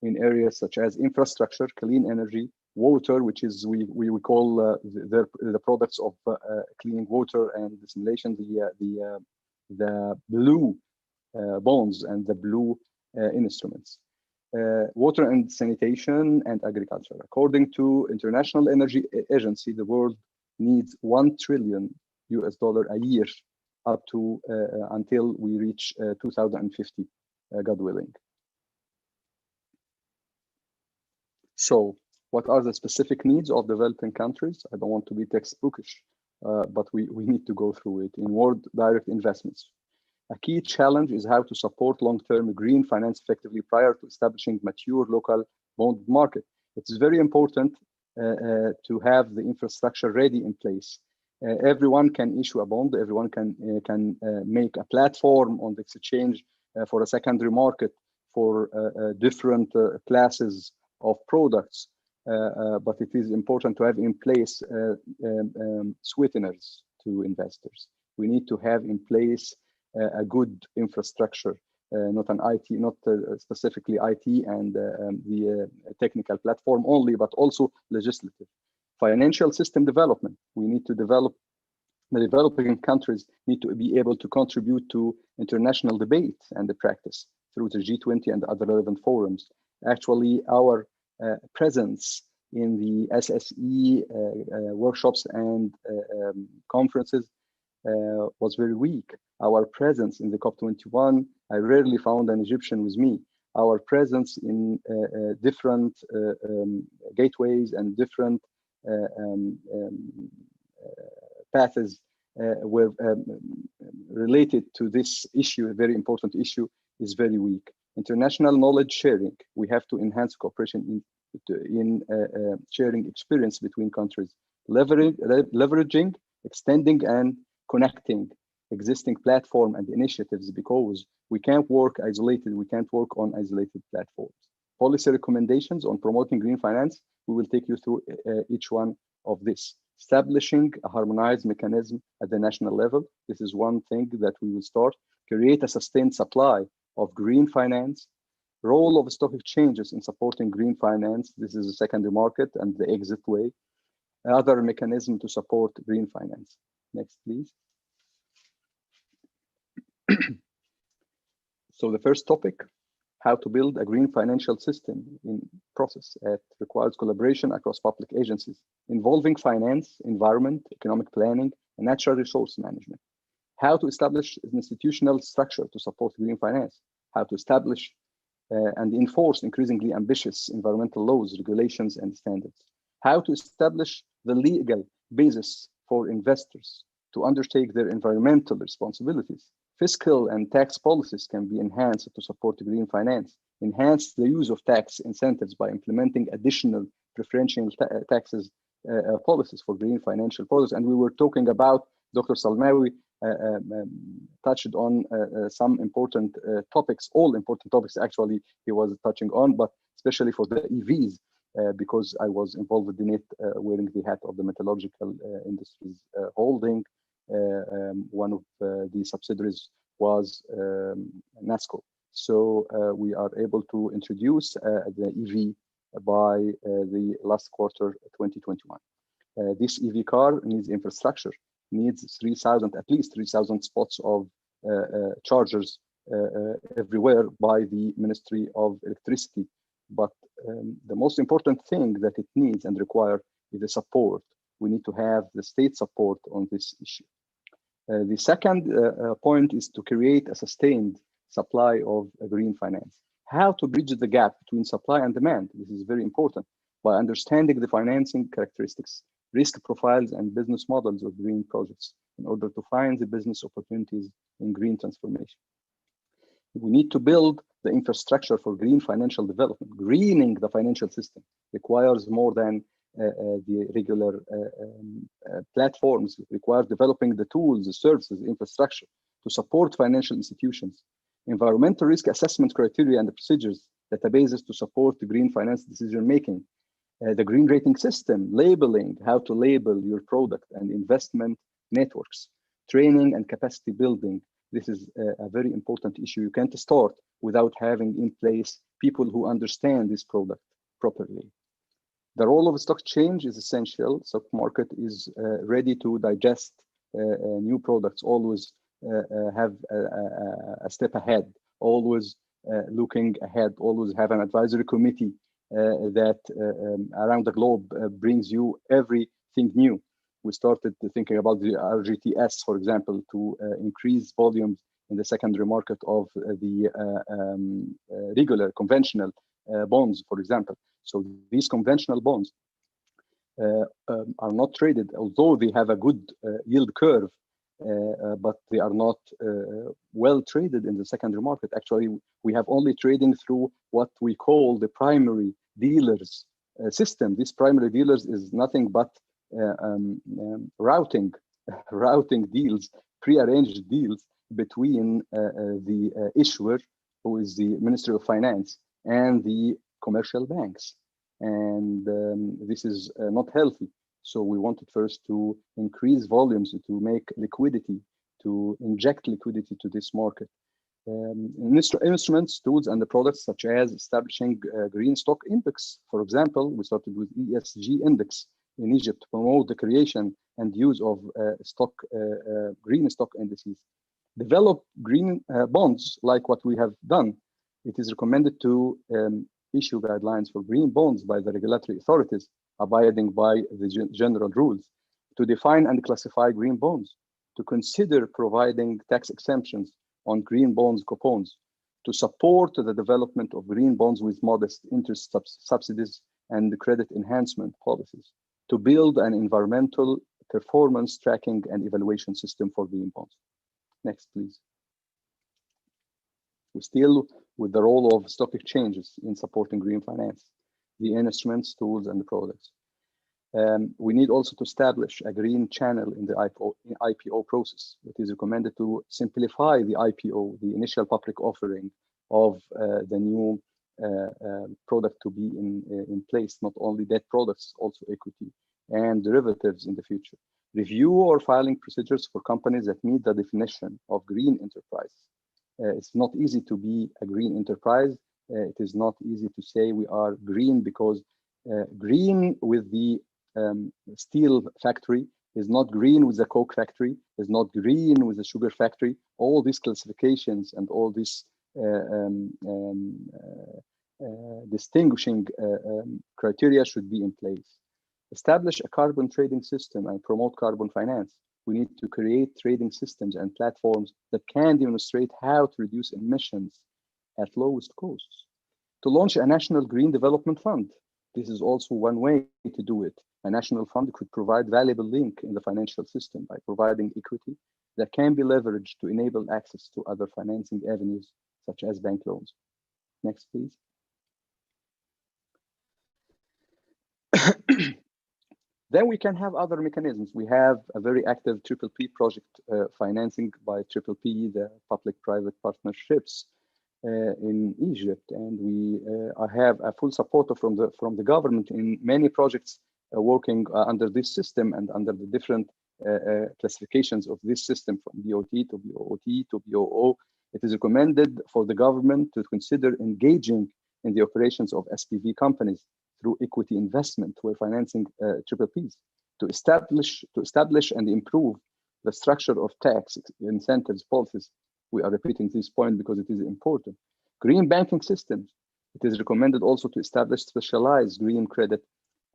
in areas such as infrastructure, clean energy, water, which is we call the products of clean water and dissemination, the blue bonds and the blue instruments. Water and sanitation and agriculture. According to International Energy Agency, the world needs 1 trillion US dollar a year up to until we reach 2050, God willing. So what are the specific needs of developing countries? I don't want to be textbookish, but we need to go through it. In word, direct investments. A key challenge is how to support long-term green finance effectively prior to establishing mature local bond market. It's very important to have the infrastructure ready in place. Everyone can issue a bond. Everyone can make a platform on the exchange for a secondary market for different classes of products. But it is important to have in place sweeteners to investors. We need to have in place a good infrastructure, not an IT, not specifically IT and the technical platform only, but also legislative. Financial system development. We need to develop. The developing countries need to be able to contribute to international debate and the practice through the G20 and other relevant forums. Actually, our presence in the SSE workshops and conferences was very weak. Our presence in the COP21, I rarely found an Egyptian with me. Our presence in different gateways and different paths were related to this issue, a very important issue, is very weak. International knowledge sharing. We have to enhance cooperation in sharing experience between countries, leveraging, extending, and connecting existing platform and initiatives, because we can't work isolated. We can't work on isolated platforms. Policy recommendations on promoting green finance. We will take you through each one of this. Establishing a harmonized mechanism at the national level. This is one thing that we will start. Create a sustained supply of green finance. Role of stock exchanges in supporting green finance. This is a secondary market and the exit way. Other mechanism to support green finance. Next, please. So the first topic, how to build a green financial system in process. It requires collaboration across public agencies involving finance, environment, economic planning, and natural resource management. How to establish an institutional structure to support green finance. How to establish and enforce increasingly ambitious environmental laws, regulations, and standards. How to establish the legal basis for investors to undertake their environmental responsibilities. Fiscal and tax policies can be enhanced to support green finance. Enhance the use of tax incentives by implementing additional preferential taxes policies for green financial products. And we were talking about, Dr. Salmawi touched on some important topics, all important topics actually he was touching on, but especially for the EVs, because I was involved in it wearing the hat of the Metallurgical Industries Holding. One of the subsidiaries was NASCO. So we are able to introduce the EV by the last quarter 2021. This EV car needs infrastructure, needs at least 3,000 spots of chargers everywhere by the Ministry of Electricity. But the most important thing that it needs and requires is the support. We need to have the state support on this issue. The second point is to create a sustained supply of green finance. How to bridge the gap between supply and demand. This is very important by understanding the financing characteristics, risk profiles, and business models of green projects in order to find the business opportunities in green transformation. We need to build the infrastructure for green financial development. Greening the financial system requires more than the regular platforms. It requires developing the tools, the services, the infrastructure to support financial institutions. Environmental risk assessment criteria and the procedures, databases to support the green finance decision making. The green rating system, labeling, how to label your product, and investment networks, training and capacity building. This is a very important issue. You can't start without having in place people who understand this product properly. The role of a stock exchange is essential. Stock market is ready to digest new products, always have a step ahead, always looking ahead, always have an advisory committee that around the globe brings you everything new. We started thinking about the RGTS, for example, to increase volumes in the secondary market of the regular conventional bonds, for example. So these conventional bonds are not traded, although they have a good yield curve, but they are not well traded in the secondary market. Actually, we have only trading through what we call the primary dealers system. This primary dealers is nothing but routing deals, prearranged deals between the issuer, who is the Ministry of Finance, and the commercial banks. And this is not healthy. So we wanted first to increase volumes, to make liquidity, to inject liquidity to this market. Instruments, tools, and the products such as establishing green stock index. For example, we started with ESG index in Egypt to promote the creation and use of green stock indices. Develop green bonds like what we have done. It is recommended to issue guidelines for green bonds by the regulatory authorities, abiding by the general rules, to define and classify green bonds, to consider providing tax exemptions on green bonds coupons, to support the development of green bonds with modest interest subsidies and credit enhancement policies, to build an environmental performance tracking and evaluation system for green bonds. Next, please. We're still with the role of stock exchanges in supporting green finance, the instruments, tools, and the products. We need also to establish a green channel in the IPO process. It is recommended to simplify the IPO, the initial public offering of the new product to be in place, not only debt products, also equity and derivatives in the future. Review or filing procedures for companies that meet the definition of green enterprise. It's not easy to be a green enterprise. It is not easy to say we are green, because green with the steel factory is not green with the coke factory, is not green with the sugar factory. All these classifications and all these distinguishing criteria should be in place. Establish a carbon trading system and promote carbon finance. We need to create trading systems and platforms that can demonstrate how to reduce emissions at lowest costs. To launch a national green development fund. This is also one way to do it. A national fund could provide valuable link in the financial system by providing equity that can be leveraged to enable access to other financing avenues, such as bank loans. Next, please. Then we can have other mechanisms. We have a very active PPP project financing by PPP, the public-private partnerships in Egypt, and we have a full support from the government in many projects working under this system and under the different classifications of this system, from BOT to BOT to BOO. It is recommended for the government to consider engaging in the operations of SPV companies through equity investment. We're financing PPPs to establish and improve the structure of tax incentives policies. We are repeating this point because it is important. Green banking systems. It is recommended also to establish specialized green credit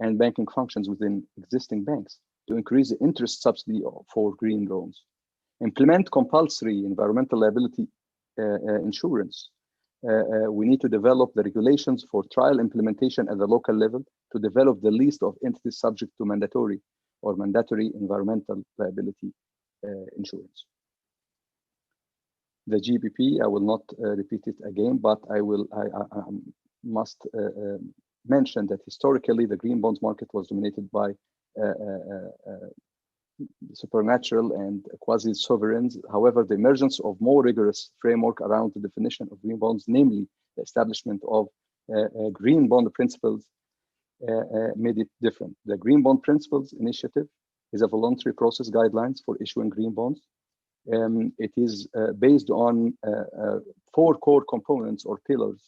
and banking functions within existing banks to increase the interest subsidy for green loans. Implement compulsory environmental liability insurance. We need to develop the regulations for trial implementation at the local level to develop the list of entities subject to mandatory environmental liability insurance. The GBP, I will not repeat it again, but I must mention that historically the green bonds market was dominated by supernatural and quasi-sovereigns. However, the emergence of more rigorous framework around the definition of green bonds, namely the establishment of green bond principles, made it different. The Green Bond Principles Initiative is a voluntary process guidelines for issuing green bonds. It is based on 4 core components or pillars.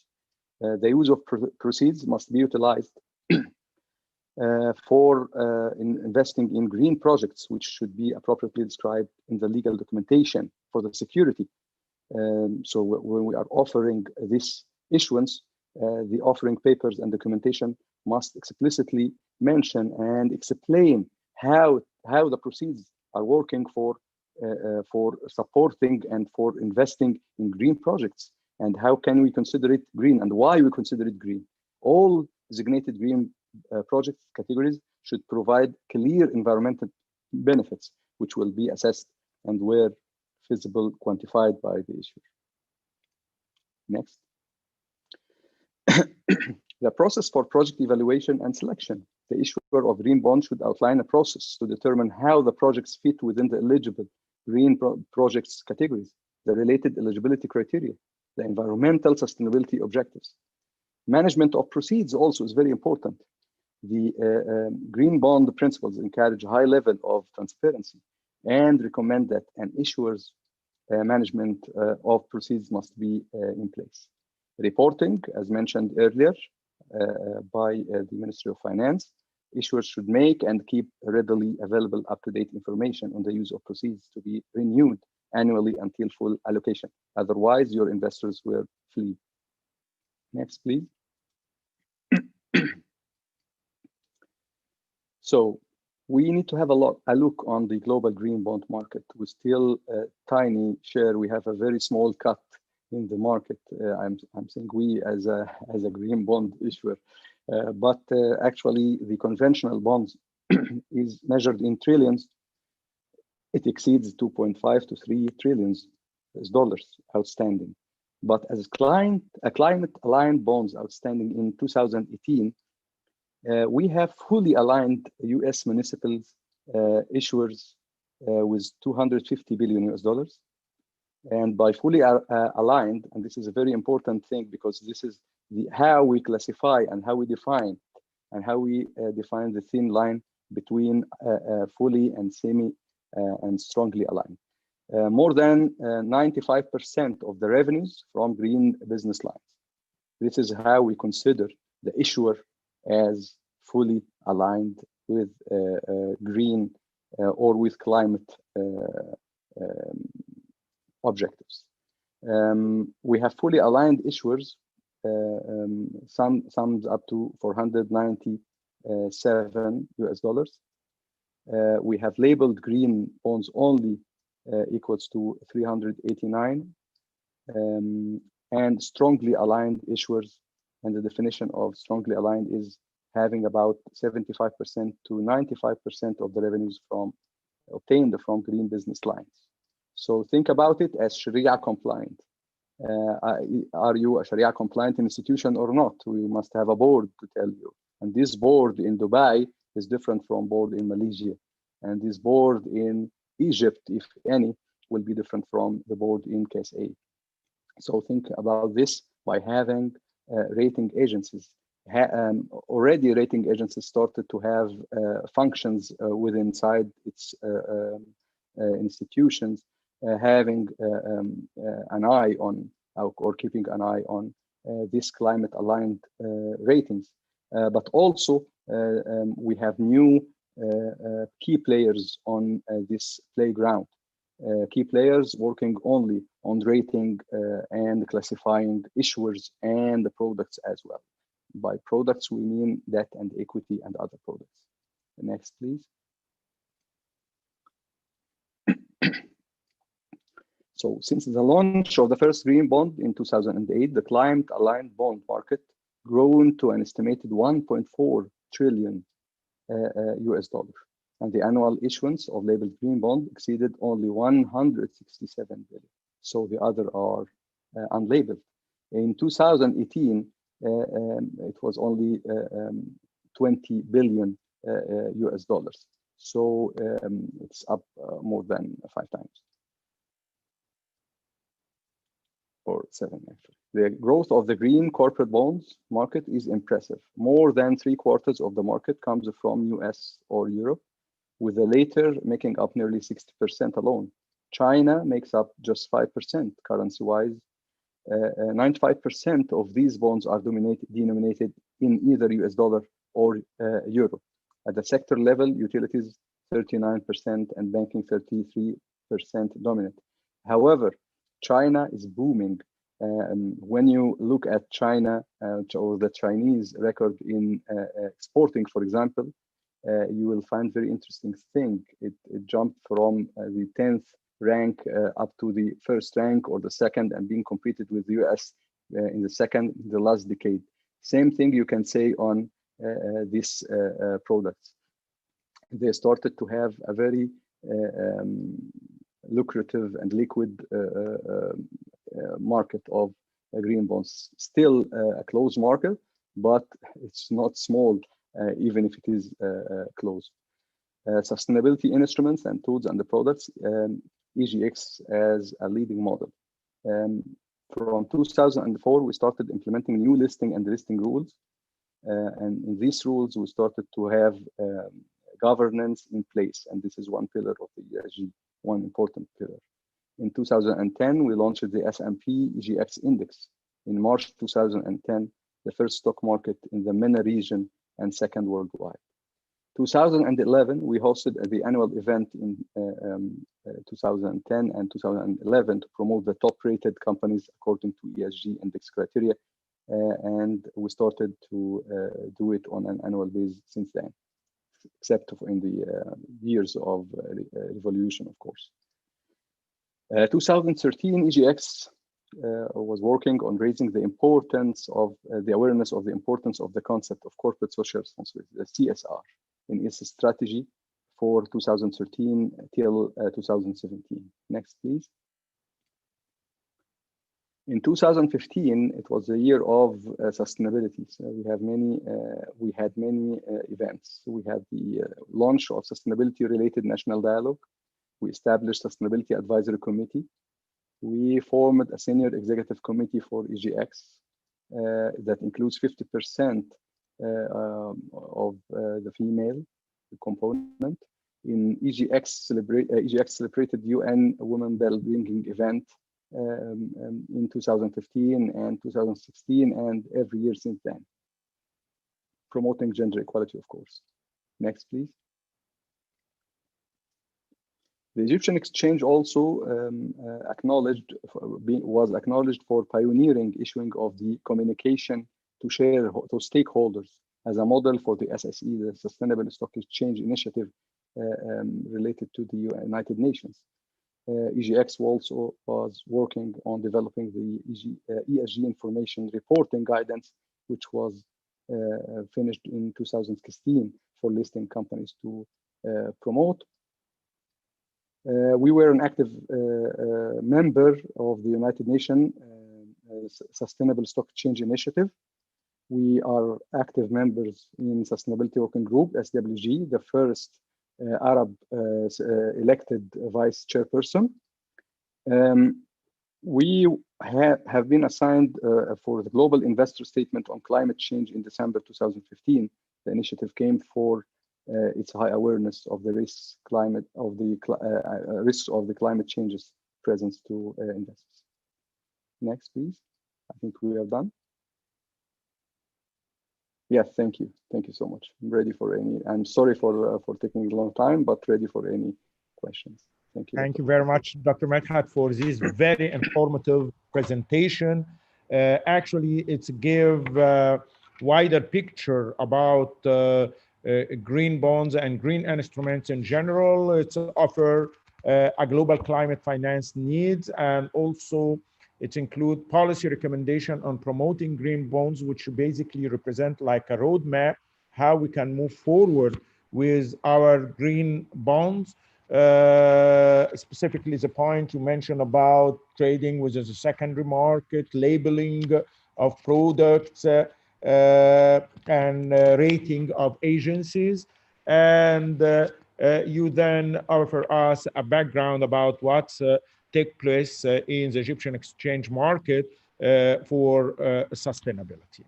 The use of proceeds must be utilized for investing in green projects, which should be appropriately described in the legal documentation for the security. So when we are offering this issuance, the offering papers and documentation must explicitly mention and explain how the proceeds are working for supporting and for investing in green projects, and how can we consider it green and why we consider it green. All designated green project categories should provide clear environmental benefits, which will be assessed and where feasible quantified by the issuer. Next. The process for project evaluation and selection. The issuer of green bond should outline a process to determine how the projects fit within the eligible green projects categories, the related eligibility criteria, the environmental sustainability objectives. Management of proceeds also is very important. The green bond principles encourage a high level of transparency and recommend that an issuer's management of proceeds must be in place. Reporting, as mentioned earlier by the Ministry of Finance, issuers should make and keep readily available up-to-date information on the use of proceeds to be renewed annually until full allocation. Otherwise, your investors will flee. Next, please. So we need to have a look on the global green bond market. We're still a tiny share. We have a very small cut in the market. I'm saying we as a green bond issuer, but actually the conventional bonds is measured in trillions. It exceeds 2.5 to 3 trillions dollars outstanding. But as climate-aligned bonds outstanding in 2018, we have fully aligned U.S. municipal issuers with $250 billion US. And by fully aligned, and this is a very important thing because this is how we classify and how we define the thin line between fully and semi and strongly aligned. More than 95% of the revenues from green business lines. This is how we consider the issuer as fully aligned with green or with climate objectives. We have fully aligned issuers, sums up to $497 US. We have labeled green bonds only equals to 389, and strongly aligned issuers. And the definition of strongly aligned is having about 75% to 95% of the revenues obtained from green business lines. So think about it as Sharia compliant. Are you a Sharia compliant institution or not? We must have a board to tell you. And this board in Dubai is different from board in Malaysia. And this board in Egypt, if any, will be different from the board in case A. So think about this by having rating agencies. Already rating agencies started to have functions within inside its institutions, having an eye on or keeping an eye on this climate aligned ratings. But also we have new key players on this playground. Key players working only on rating and classifying issuers and the products as well. By products, we mean debt and equity and other products. Next, please. So since the launch of the first green bond in 2008, the climate-aligned bond market grown to an estimated 1.4 trillion US dollars. And the annual issuance of labeled green bond exceeded only 167 billion. So the other are unlabeled. In 2018, it was only 20 billion US dollars. So it's up more than 5 times. Or 7 actually. The growth of the green corporate bonds market is impressive. More than 3/4 of the market comes from US or Europe, with the latter making up nearly 60% alone. China makes up just 5% currency-wise. 95% of these bonds are denominated in either US dollar or euro. At the sector level, utilities 39% and banking 33% dominant. However, China is booming. When you look at China or the Chinese record in exporting, for example, you will find very interesting thing. It jumped from the 10th rank up to the first rank or the second, and being competed with the US in the last decade. Same thing you can say on these products. They started to have a very lucrative and liquid market of green bonds. Still a closed market, but it's not small, even if it is closed. Sustainability instruments and tools and the products, EGX as a leading model. From 2004, we started implementing new listing and delisting rules. And in these rules, we started to have governance in place. And this is one pillar of the ESG, one important pillar. In 2010, we launched the S&P EGX Index. In March 2010, the first stock market in the MENA region and second worldwide. 2011, we hosted the annual event in 2010 and 2011 to promote the top-rated companies according to ESG index criteria. And we started to do it on an annual basis since then, except in the years of revolution, of course. 2013, EGX was working on raising the importance of the awareness of the importance of the concept of corporate social responsibility, the CSR, in its strategy for 2013 till 2017. Next, please. In 2015, it was the year of sustainability. So we had many events. So we had the launch of sustainability-related national dialogue. We established Sustainability Advisory Committee. We formed a senior executive committee for EGX that includes 50% of the female component. In EGX celebrated UN Women Bell-Bringing event in 2015 and 2016 and every year since then, promoting gender equality, of course. Next, please. The Egyptian Exchange also was acknowledged for pioneering issuing of the communication to stakeholders as a model for the SSE, the Sustainable Stock Exchange Initiative related to the United Nations. EGX also was working on developing the ESG information reporting guidance, which was finished in 2016 for listing companies to promote. We were an active member of the United Nations Sustainable Stock Exchange Initiative. We are active members in Sustainability Working Group, SWG, the first Arab elected vice chairperson. We have been assigned for the Global Investor Statement on Climate Change in December 2015. The initiative came for its high awareness of the risks of the climate changes presence to investors. Next, please. I think we are done. Yes, thank you. Thank you so much. I'm ready for any. I'm sorry for taking a long time, but ready for any questions. Thank you. Thank you very much, Dr. Medhat, for this very informative presentation. Actually, it's give a wider picture about green bonds and green instruments in general. It's offer a global climate finance needs, and also it includes policy recommendation on promoting green bonds, which basically represent like a roadmap, how we can move forward with our green bonds. Specifically the point you mentioned about trading within the secondary market, labeling of products, and rating of agencies. And you then offer us a background about what's take place in the Egyptian exchange market for sustainability.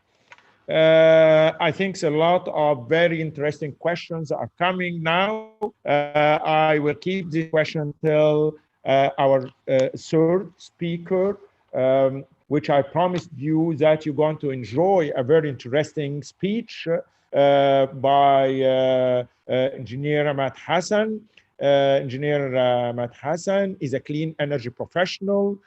I think a lot of very interesting questions are coming now. I will keep this question till our third speaker, which I promised you that you're going to enjoy a very interesting speech by Engineer Ahmad Hassan. Engineer Ahmad Hassan is a clean energy professional,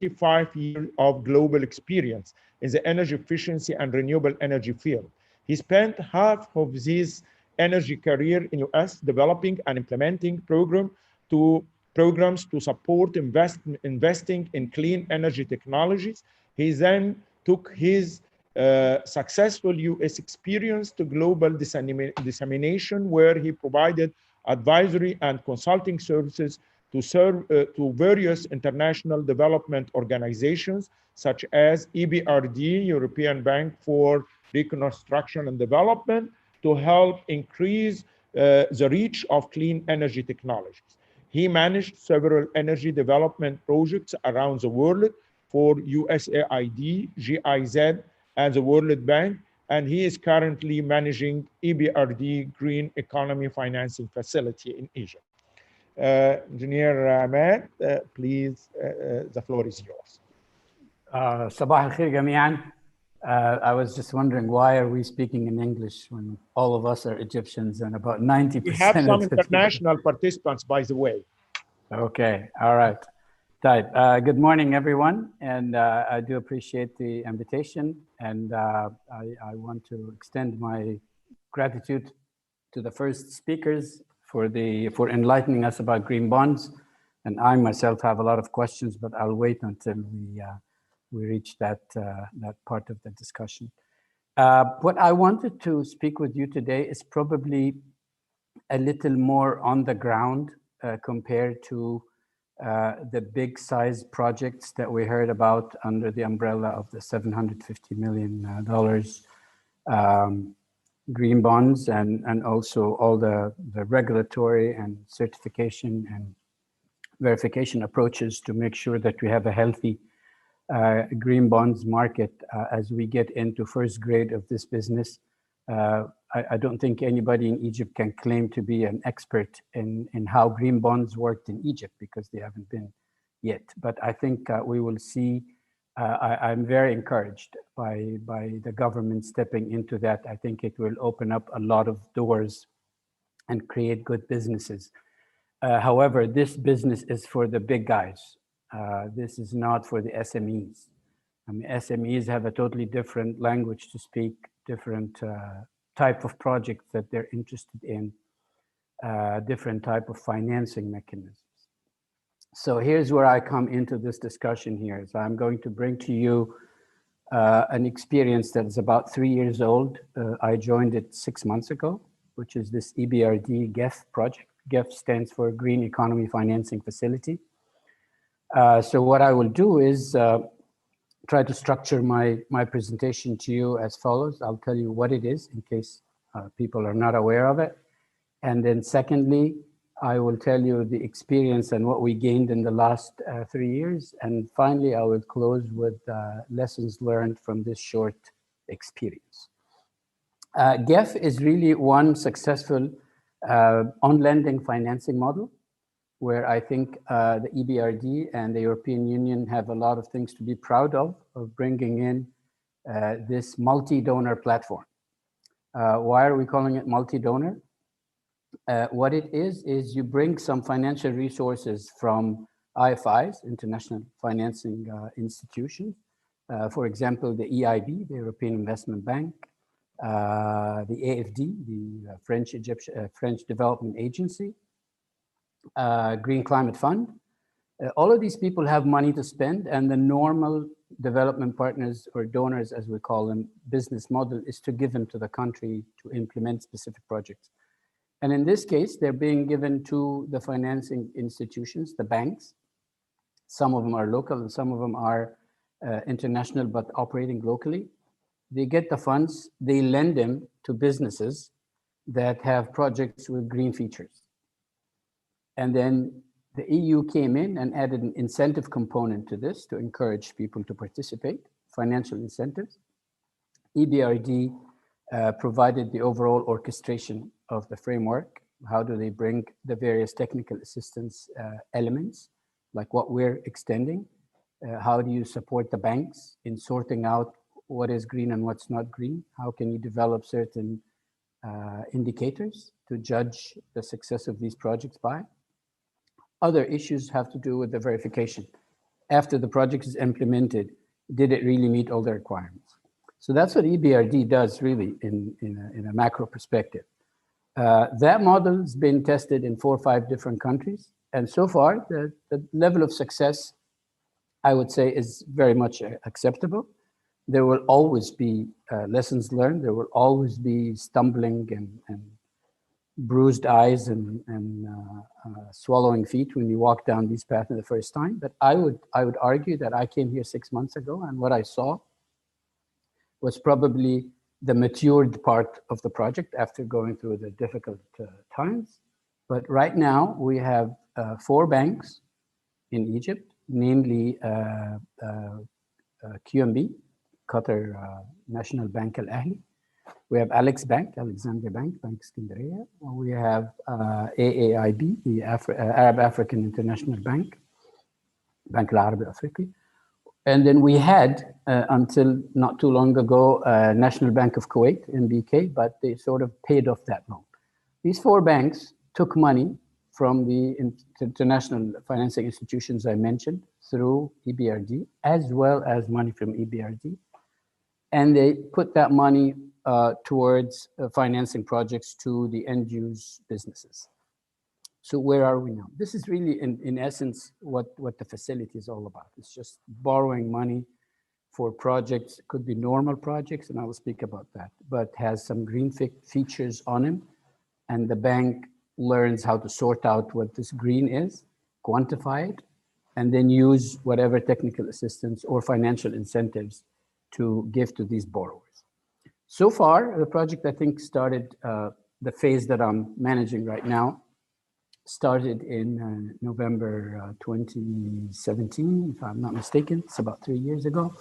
25 years of global experience in the energy efficiency and renewable energy field. He spent half of his energy career in US developing and implementing programs to support investing in clean energy technologies. He then took his successful US experience to global dissemination, where he provided advisory and consulting services to serve to various international development organizations such as EBRD, European Bank for Reconstruction and Development, to help increase the reach of clean energy technologies. He managed several energy development projects around the world for USAID, GIZ, and the World Bank, and he is currently managing EBRD Green Economy Financing Facility in Egypt. Engineer Ahmed, please, the floor is yours. صباح الخير جميعا. I was just wondering, why are we speaking in English when all of us are Egyptians and about 90%? We have some international participants, by the way. Okay, all right. Right. Good morning, everyone, and I do appreciate the invitation, and I want to extend my gratitude to the first speakers for enlightening us about green bonds. And I myself have a lot of questions, but I'll wait until we reach that part of the discussion. What I wanted to speak with you today is probably a little more on the ground compared to the big size projects that we heard about under the umbrella of the $750 million green bonds, and also all the regulatory and certification and verification approaches to make sure that we have a healthy green bonds market as we get into first grade of this business. I don't think anybody in Egypt can claim to be an expert in how green bonds worked in Egypt, because they haven't been yet. But I think we will see. I'm very encouraged by the government stepping into that. I think it will open up a lot of doors and create good businesses. However, this business is for the big guys. This is not for the SMEs. I mean, SMEs have a totally different language to speak, different type of projects that they're interested in, different type of financing mechanisms. So here's where I come into this discussion here. So I'm going to bring to you an experience that is about 3 years old. I joined it 6 months ago, which is this EBRD GEF project. GEF stands for Green Economy Financing Facility. So what I will do is try to structure my presentation to you as follows. I'll tell you what it is in case people are not aware of it. And then secondly, I will tell you the experience and what we gained in the last 3 years. And finally, I will close with lessons learned from this short experience. GEF is really one successful on-lending financing model, where I think the EBRD and the European Union have a lot of things to be proud of bringing in this multi-donor platform. Why are we calling it multi-donor? What it is you bring some financial resources from IFIs, international financing institutions. For example, the EIB, the European Investment Bank, the AFD, the French Development Agency, Green Climate Fund. All of these people have money to spend, and the normal development partners, or donors as we call them, business model is to give them to the country to implement specific projects. And in this case, they're being given to the financing institutions, the banks. Some of them are local and some of them are international, but operating locally. They get the funds, they lend them to businesses that have projects with green features. And then the EU came in and added an incentive component to this to encourage people to participate, financial incentives. EBRD provided the overall orchestration of the framework. How do they bring the various technical assistance elements, like what we're extending? How do you support the banks in sorting out what is green and what's not green? How can you develop certain indicators to judge the success of these projects by? Other issues have to do with the verification. After the project is implemented, did it really meet all the requirements? So that's what EBRD does really in a macro perspective. That model has been tested in 4 or 5 different countries. And so far, the level of success, I would say, is very much acceptable. There will always be lessons learned. There will always be stumbling and bruised eyes and swallowing feet when you walk down these paths for the first time. But I would argue that I came here 6 months ago, and what I saw was probably the matured part of the project after going through the difficult times. But right now we have 4 banks in Egypt, namely QMB, Qatar National Bank Al Ahli. We have Alex Bank, Alexandria Bank, Bank Skandaria. We have AAIB, the Arab African International Bank, Bank Al Arabi Afriqi. And then we had, until not too long ago, National Bank of Kuwait, NBK, but they sort of paid off that loan. These four banks took money from the international financing institutions I mentioned through EBRD, as well as money from EBRD. And they put that money towards financing projects to the end-use businesses. So where are we now? This is really, in essence, what the facility is all about. It's just borrowing money for projects. It could be normal projects, and I will speak about that, but has some green features on them. And the bank learns how to sort out what this green is, quantify it, and then use whatever technical assistance or financial incentives to give to these borrowers. So far, the project, I think, started, the phase that I'm managing right now, started in November 2017, if I'm not mistaken. It's about 3 years ago,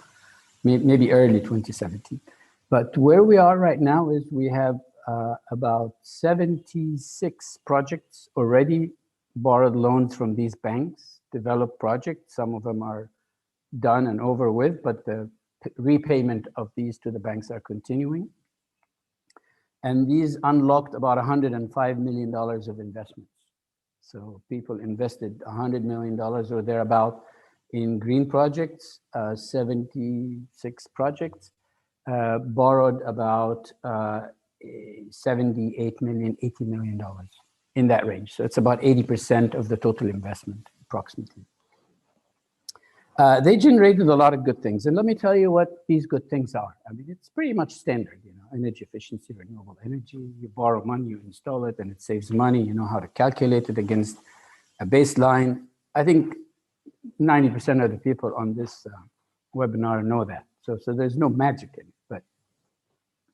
maybe early 2017. But where we are right now is we have about 76 projects already borrowed loans from these banks, developed projects. Some of them are done and over with, but the repayment of these to the banks are continuing. And these unlocked about $105 million of investments. So people invested $100 million or thereabout in green projects, 76 projects, borrowed about 78 million, $80 million in that range. So it's about 80% of the total investment, approximately. They generated a lot of good things. And let me tell you what these good things are. I mean, it's pretty much standard, you know, energy efficiency, renewable energy. You borrow money, you install it, and it saves money. You know how to calculate it against a baseline. I think 90% of the people on this webinar know that. So there's no magic in it. But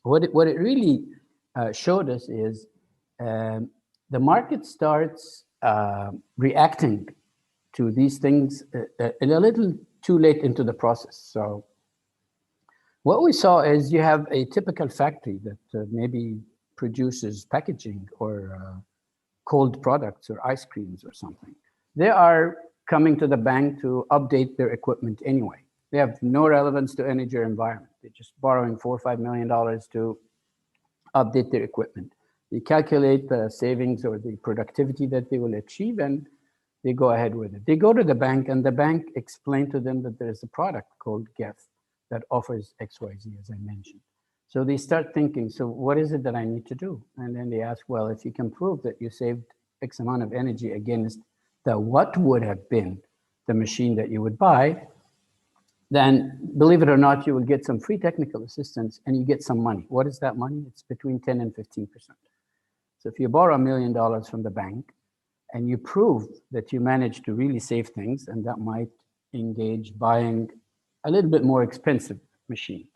what it really showed us is the market starts reacting to these things a little too late into the process. So what we saw is you have a typical factory that maybe produces packaging or cold products or ice creams or something. They are coming to the bank to update their equipment anyway. They have no relevance to energy or environment. They're just borrowing $4 or $5 million to update their equipment. They calculate the savings or the productivity that they will achieve, and they go ahead with it. They go to the bank, and the bank explained to them that there's a product called GEF that offers XYZ, as I mentioned. So they start thinking, so what is it that I need to do? And then they ask, well, if you can prove that you saved X amount of energy against the what would have been the machine that you would buy, then believe it or not, you will get some free technical assistance and you get some money. What is that money? It's between 10 and 15%. So if you borrow $1 million from the bank, and you prove that you managed to really save things, and that might engage buying a little bit more expensive machine.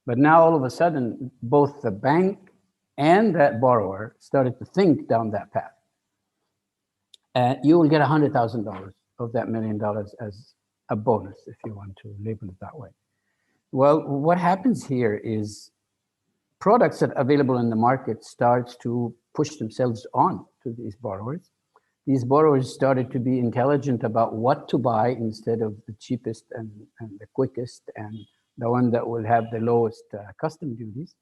But now all of a sudden, both the bank and that borrower started to think down that path. You will get $100,000 of that $1 million as a bonus, if you want to label it that way. Well, what happens here is products that are available in the market starts to push themselves on to these borrowers. These borrowers started to be intelligent about what to buy instead of the cheapest and the quickest and the one that will have the lowest custom duties.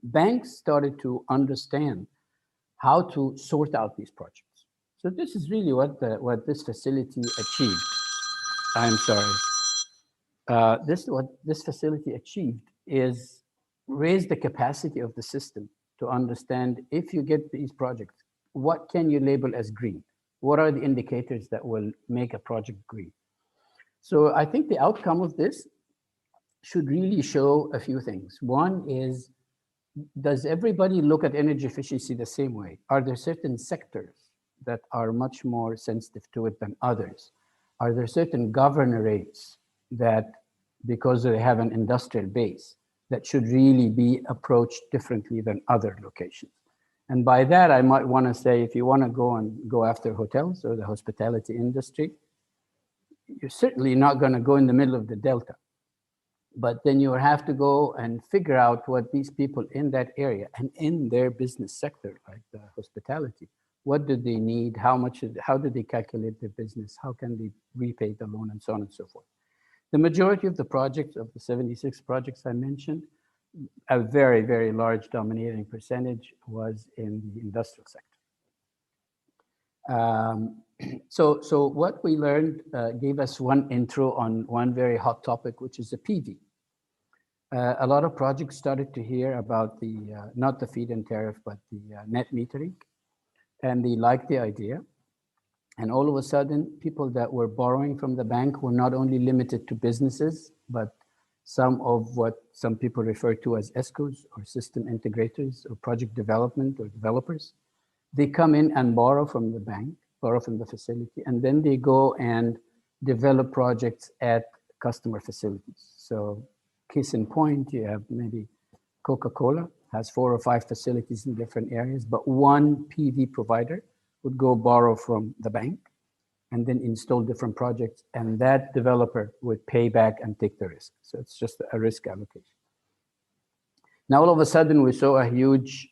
Banks started to understand how to sort out these projects. So this is really what this facility achieved. I'm sorry. What this facility achieved is raise the capacity of the system to understand if you get these projects, what can you label as green? What are the indicators that will make a project green? So I think the outcome of this should really show a few things. One is, does everybody look at energy efficiency the same way? Are there certain sectors that are much more sensitive to it than others? Are there certain governorates that, because they have an industrial base, that should really be approached differently than other locations? And by that, I might want to say, if you want to go after hotels or the hospitality industry, you're certainly not going to go in the middle of the Delta. But then you have to go and figure out what these people in that area and in their business sector, like the hospitality, what do they need? How much? How do they calculate their business? How can they repay the loan, and so on and so forth. The majority of the projects, of the 76 projects I mentioned, a very, very large dominating percentage was in the industrial sector. So what we learned gave us one intro on one very hot topic, which is the PV. A lot of projects started to hear about the, not the feed-in tariff, but the net metering, and they liked the idea. And all of a sudden, people that were borrowing from the bank were not only limited to businesses, but some of what some people refer to as ESCOs or system integrators or project development or developers. They come in and borrow from the bank, borrow from the facility, and then they go and develop projects at customer facilities. So case in point, you have maybe Coca-Cola has 4 or 5 facilities in different areas, but one PV provider would go borrow from the bank and then install different projects, and that developer would pay back and take the risk. So it's just a risk allocation. Now, all of a sudden, we saw a huge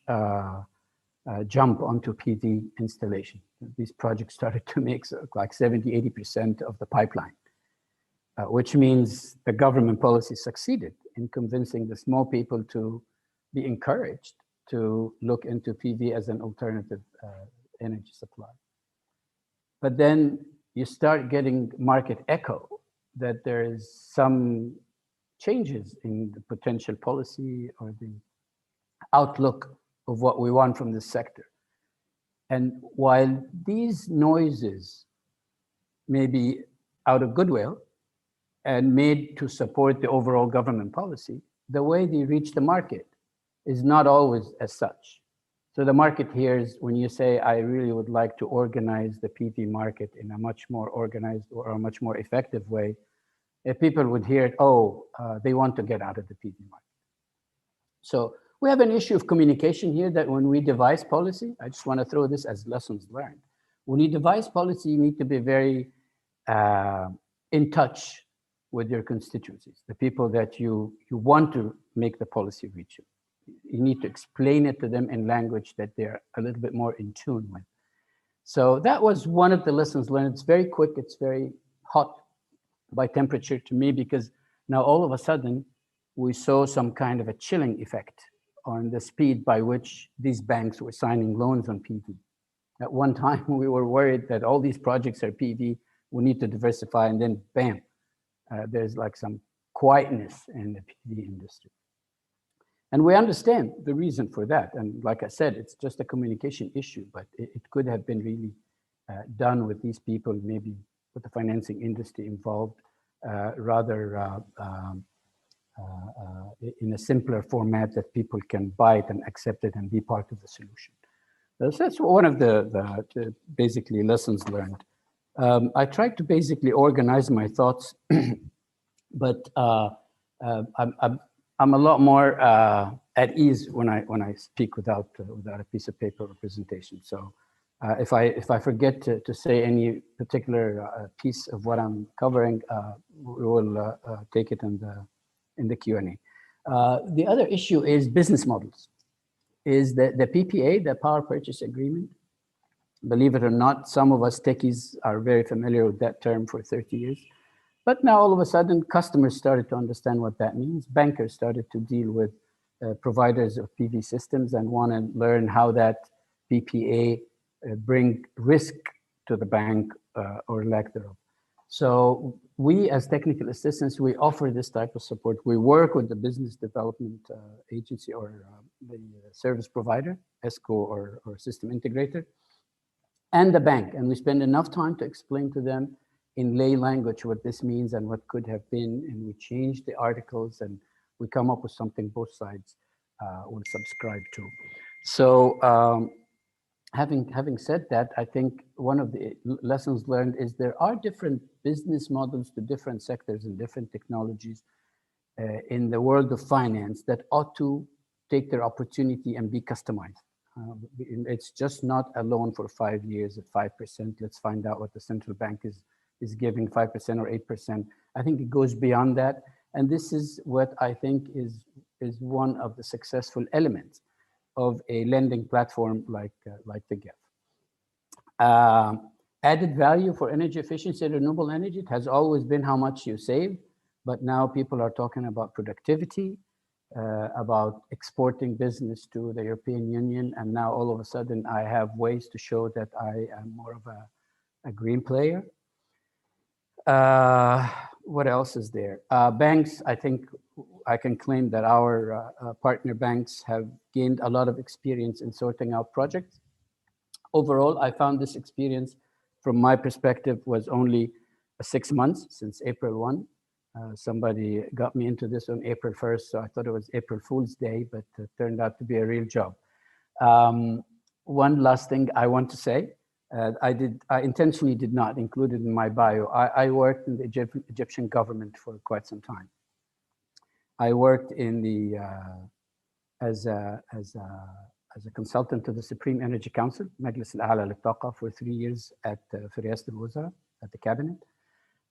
jump onto PV installation. These projects started to make like 70, 80% of the pipeline, which means the government policy succeeded in convincing the small people to be encouraged to look into PV as an alternative energy supply. But then you start getting market echo that there is some changes in the potential policy or the outlook of what we want from this sector. And while these noises may be out of goodwill and made to support the overall government policy, the way they reach the market is not always as such. So the market hears when you say, I really would like to organize the PV market in a much more organized or a much more effective way, if people would hear it, oh, they want to get out of the PV market. So we have an issue of communication here that when we devise policy, I just want to throw this as lessons learned. When you devise policy, you need to be very in touch with your constituencies, the people that you want to make the policy reach you. You need to explain it to them in language that they're a little bit more in tune with. So that was one of the lessons learned. It's very quick, it's very hot by temperature to me, because now all of a sudden we saw some kind of a chilling effect on the speed by which these banks were signing loans on PV. At one time, we were worried that all these projects are PV, we need to diversify, and then bam, there's like some quietness in the PV industry. And we understand the reason for that. And like I said, it's just a communication issue, but it could have been really done with these people, maybe with the financing industry involved, rather in a simpler format that people can buy it and accept it and be part of the solution. So that's one of the basically lessons learned. I tried to basically organize my thoughts, but I'm a lot more at ease when I speak without a piece of paper or presentation. So if I forget to say any particular piece of what I'm covering, we will take it in the Q&A. The other issue is business models. Is the PPA, the power purchase agreement. Believe it or not, some of us techies are very familiar with that term for 30 years. But now all of a sudden, customers started to understand what that means. Bankers started to deal with providers of PV systems and want to learn how that PPA bring risk to the bank or lack thereof. So we, as technical assistants, we offer this type of support. We work with the business development agency or the service provider, ESCO or system integrator, and the bank. And we spend enough time to explain to them in lay language what this means and what could have been. And we change the articles and we come up with something both sides will subscribe to. So having said that, I think one of the lessons learned is there are different business models to different sectors and different technologies in the world of finance that ought to take their opportunity and be customized. It's just not a loan for 5 years at 5%. Let's find out what the central bank is giving, 5% or 8%. I think it goes beyond that. And this is what I think is one of the successful elements of a lending platform like the GIF. Added value for energy efficiency and renewable energy, it has always been how much you save, but now people are talking about productivity, about exporting business to the European Union, and now all of a sudden I have ways to show that I am more of a green player. What else is there? Banks, I think I can claim that our partner banks have gained a lot of experience in sorting out projects. Overall, I found this experience, from my perspective, was only 6 months since April 1. Somebody got me into this on April 1st, so I thought it was April Fool's Day, but it turned out to be a real job. One last thing I want to say, I intentionally did not include it in my bio. I worked in the Egyptian government for quite some time. I worked in the as a consultant to the Supreme Energy Council, Majlis al-A'la lil-Taqa, for 3 years at Riyasat al-Wazara, at the cabinet.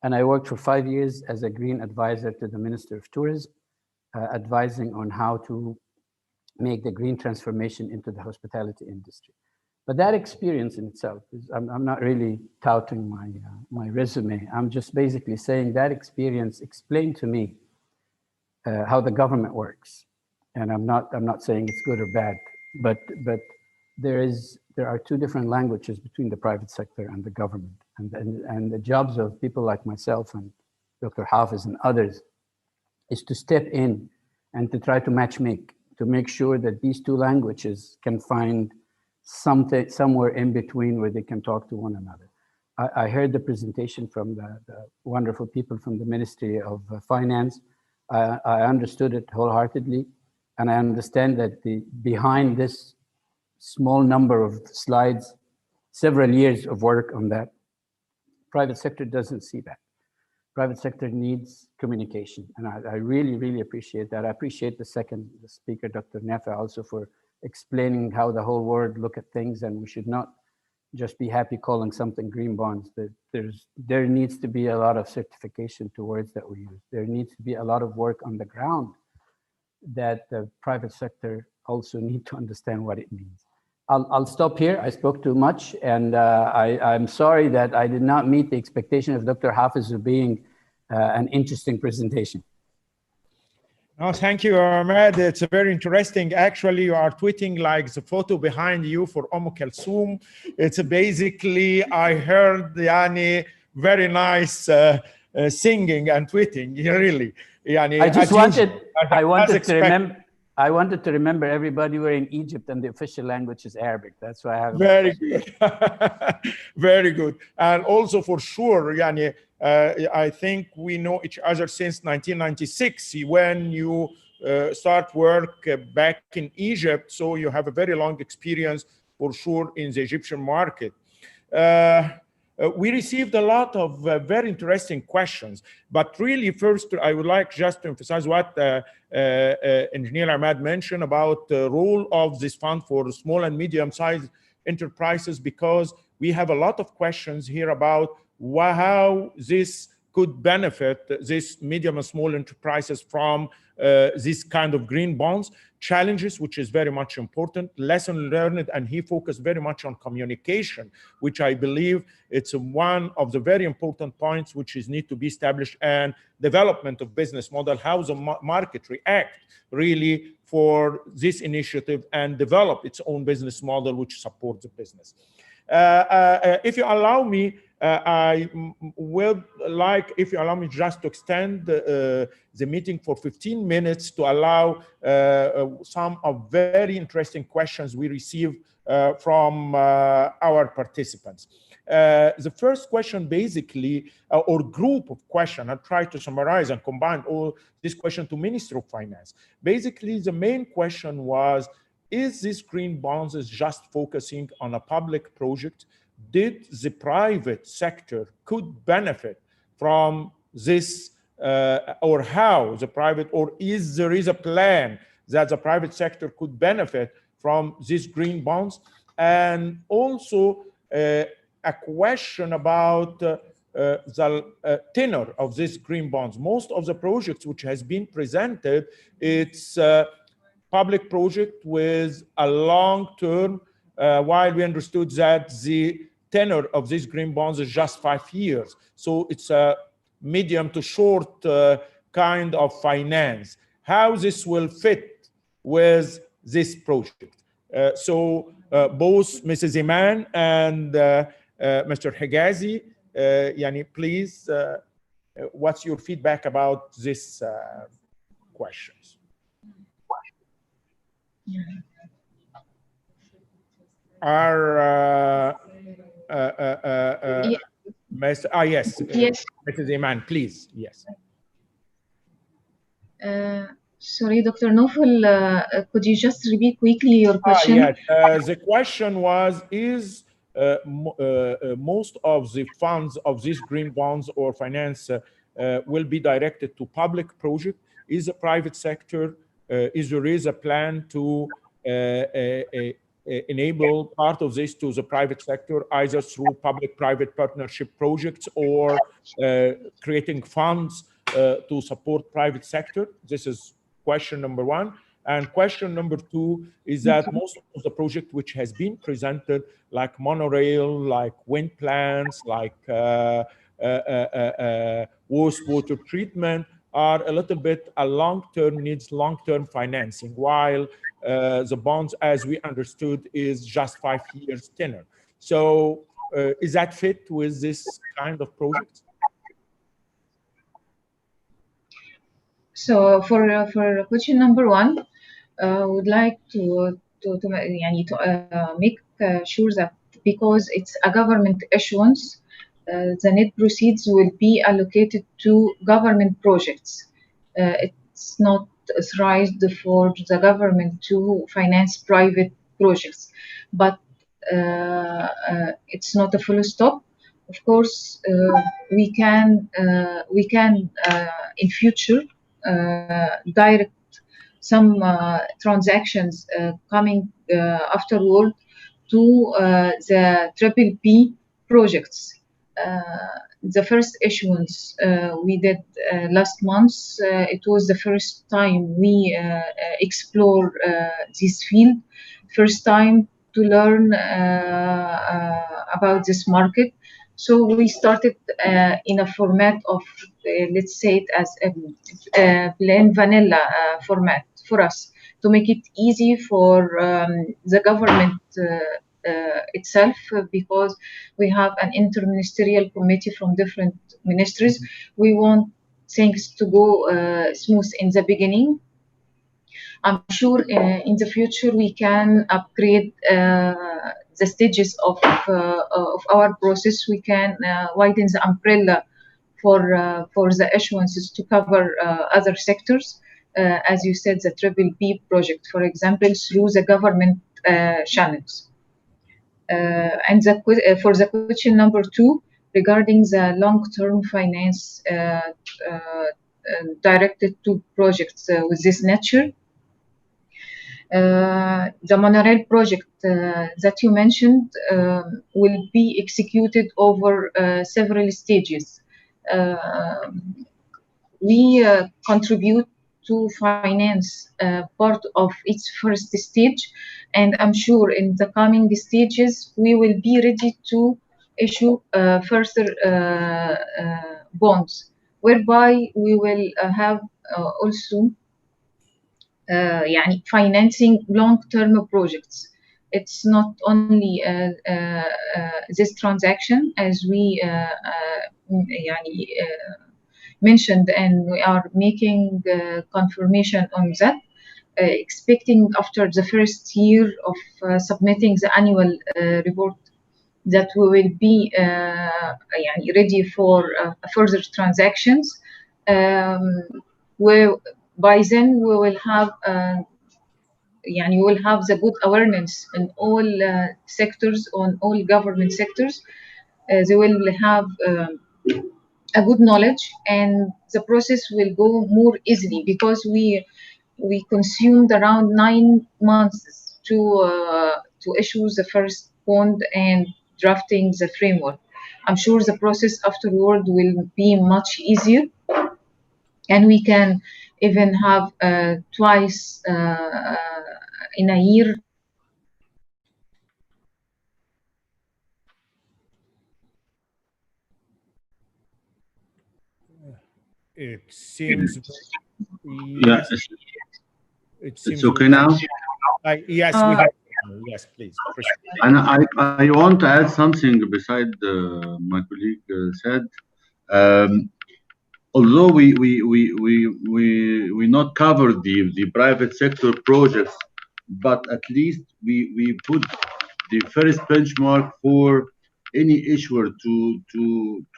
And I worked for 5 years as a green advisor to the Minister of Tourism, advising on how to make the green transformation into the hospitality industry. But that experience in itself, I'm not really touting my resume. I'm just basically saying that experience explained to me how the government works. And I'm not saying it's good or bad, but there are two different languages between the private sector and the government. And the jobs of people like myself and Dr. Hafiz and others is to step in and to try to matchmake, to make sure that these two languages can find something somewhere in between where they can talk to one another. I heard the presentation from the wonderful people from the Ministry of Finance. I understood it wholeheartedly, and I understand that behind this small number of slides, several years of work on that, private sector doesn't see that. Private sector needs communication, and I really, really appreciate that. I appreciate the speaker, Dr. Nafa, also for explaining how the whole world look at things, and we should not just be happy calling something green bonds. But there needs to be a lot of certification to words that we use. There needs to be a lot of work on the ground that the private sector also need to understand what it means. I'll stop here. I spoke too much, and I'm sorry that I did not meet the expectation of Dr. Hafiz of being an interesting presentation. No, thank you, Ahmed. It's very interesting. Actually, you are tweeting like the photo behind you for Kulthum. It's basically, I heard Yani, very nice singing and tweeting, really. Yani, I wanted to remember everybody were in Egypt and the official language is Arabic. That's why I have. Very good. Very good. And also for sure, Yani, I think we know each other since 1996 when you start work back in Egypt. So you have a very long experience for sure in the Egyptian market. We received a lot of very interesting questions, but really first I would like just to emphasize what Engineer Ahmad mentioned about the role of this fund for small and medium-sized enterprises, because we have a lot of questions here about how this could benefit this medium and small enterprises from this kind of green bonds. Challenges, which is very much important, lesson learned, and he focused very much on communication, which I believe it's one of the very important points which is need to be established, and development of business model, how the market react really for this initiative and develop its own business model which supports the business. If you allow me, I would like, if you allow me, just to extend the meeting for 15 minutes to allow some of very interesting questions we received from our participants. The first question basically, or group of questions, I'll try to summarize and combine all this question to Ministry of Finance. Basically, the main question was, is this green bonds is just focusing on a public project? Did the private sector could benefit from this, or how the private, or is there is a plan that the private sector could benefit from these green bonds? And also a question about the tenor of these green bonds. Most of the projects which has been presented, it's public project with a long term, while we understood that the tenor of these green bonds is just 5 years. So it's a medium to short kind of finance. How this will fit with this project? Both Mrs. Iman and Mr. Higazi, Yani, please, what's your feedback about this questions? Are yes, yes. Mrs. Iman, please, yes. Sorry, Dr. Nofel, could you just repeat quickly your question? Yes, the question was, is most of the funds of these green bonds or finance will be directed to public project? Is the private sector, is there a plan to enable part of this to the private sector, either through public-private partnership projects or creating funds to support private sector? This is question number one. And question number two is that most of the project which has been presented, like monorail, like wind plants, like wastewater treatment, are a little bit a long-term, needs long-term financing, while the bonds, as we understood, is just 5 years tenor. So is that fit with this kind of project? So for question number one, would like to make sure that because it's a government issuance, the net proceeds will be allocated to government projects. It's not authorized for the government to finance private projects, but it's not a full stop. Of course, we can in future direct some transactions coming afterward to the BBB projects. The first issuance we did last month, it was the first time we explore this field, first time to learn about this market. So we started in a format of, let's say it as a plain vanilla format for us, to make it easy for the government itself, because we have an interministerial committee from different ministries. We want things to go smooth in the beginning. I'm sure in the future we can upgrade the stages of our process. We can widen the umbrella for the issuances to cover other sectors. As you said, the BBB project, for example, through the government channels. And for the question number two, regarding the long-term finance directed to projects with this nature, the monorail project that you mentioned will be executed over several stages. We contribute to finance part of its first stage, and I'm sure in the coming stages we will be ready to issue further bonds, whereby we will have also financing long-term projects. It's not only this transaction, as we mentioned, and we are making confirmation on that, expecting after the first year of submitting the annual report that we will be ready for further transactions. By then we will have we will have the good awareness in all sectors, on all government sectors. They will have a good knowledge, and the process will go more easily, because we consumed around 9 months to issue the first bond and drafting the framework. I'm sure the process afterward will be much easier, and we can even have twice in a year. It seems, Yeah, yes, it it's seems we okay have, now. yes, we have, yes, please, proceed. And I want to add something beside my colleague said. Um, Although we not cover the private sector projects, but at least we put the first benchmark for any issuer to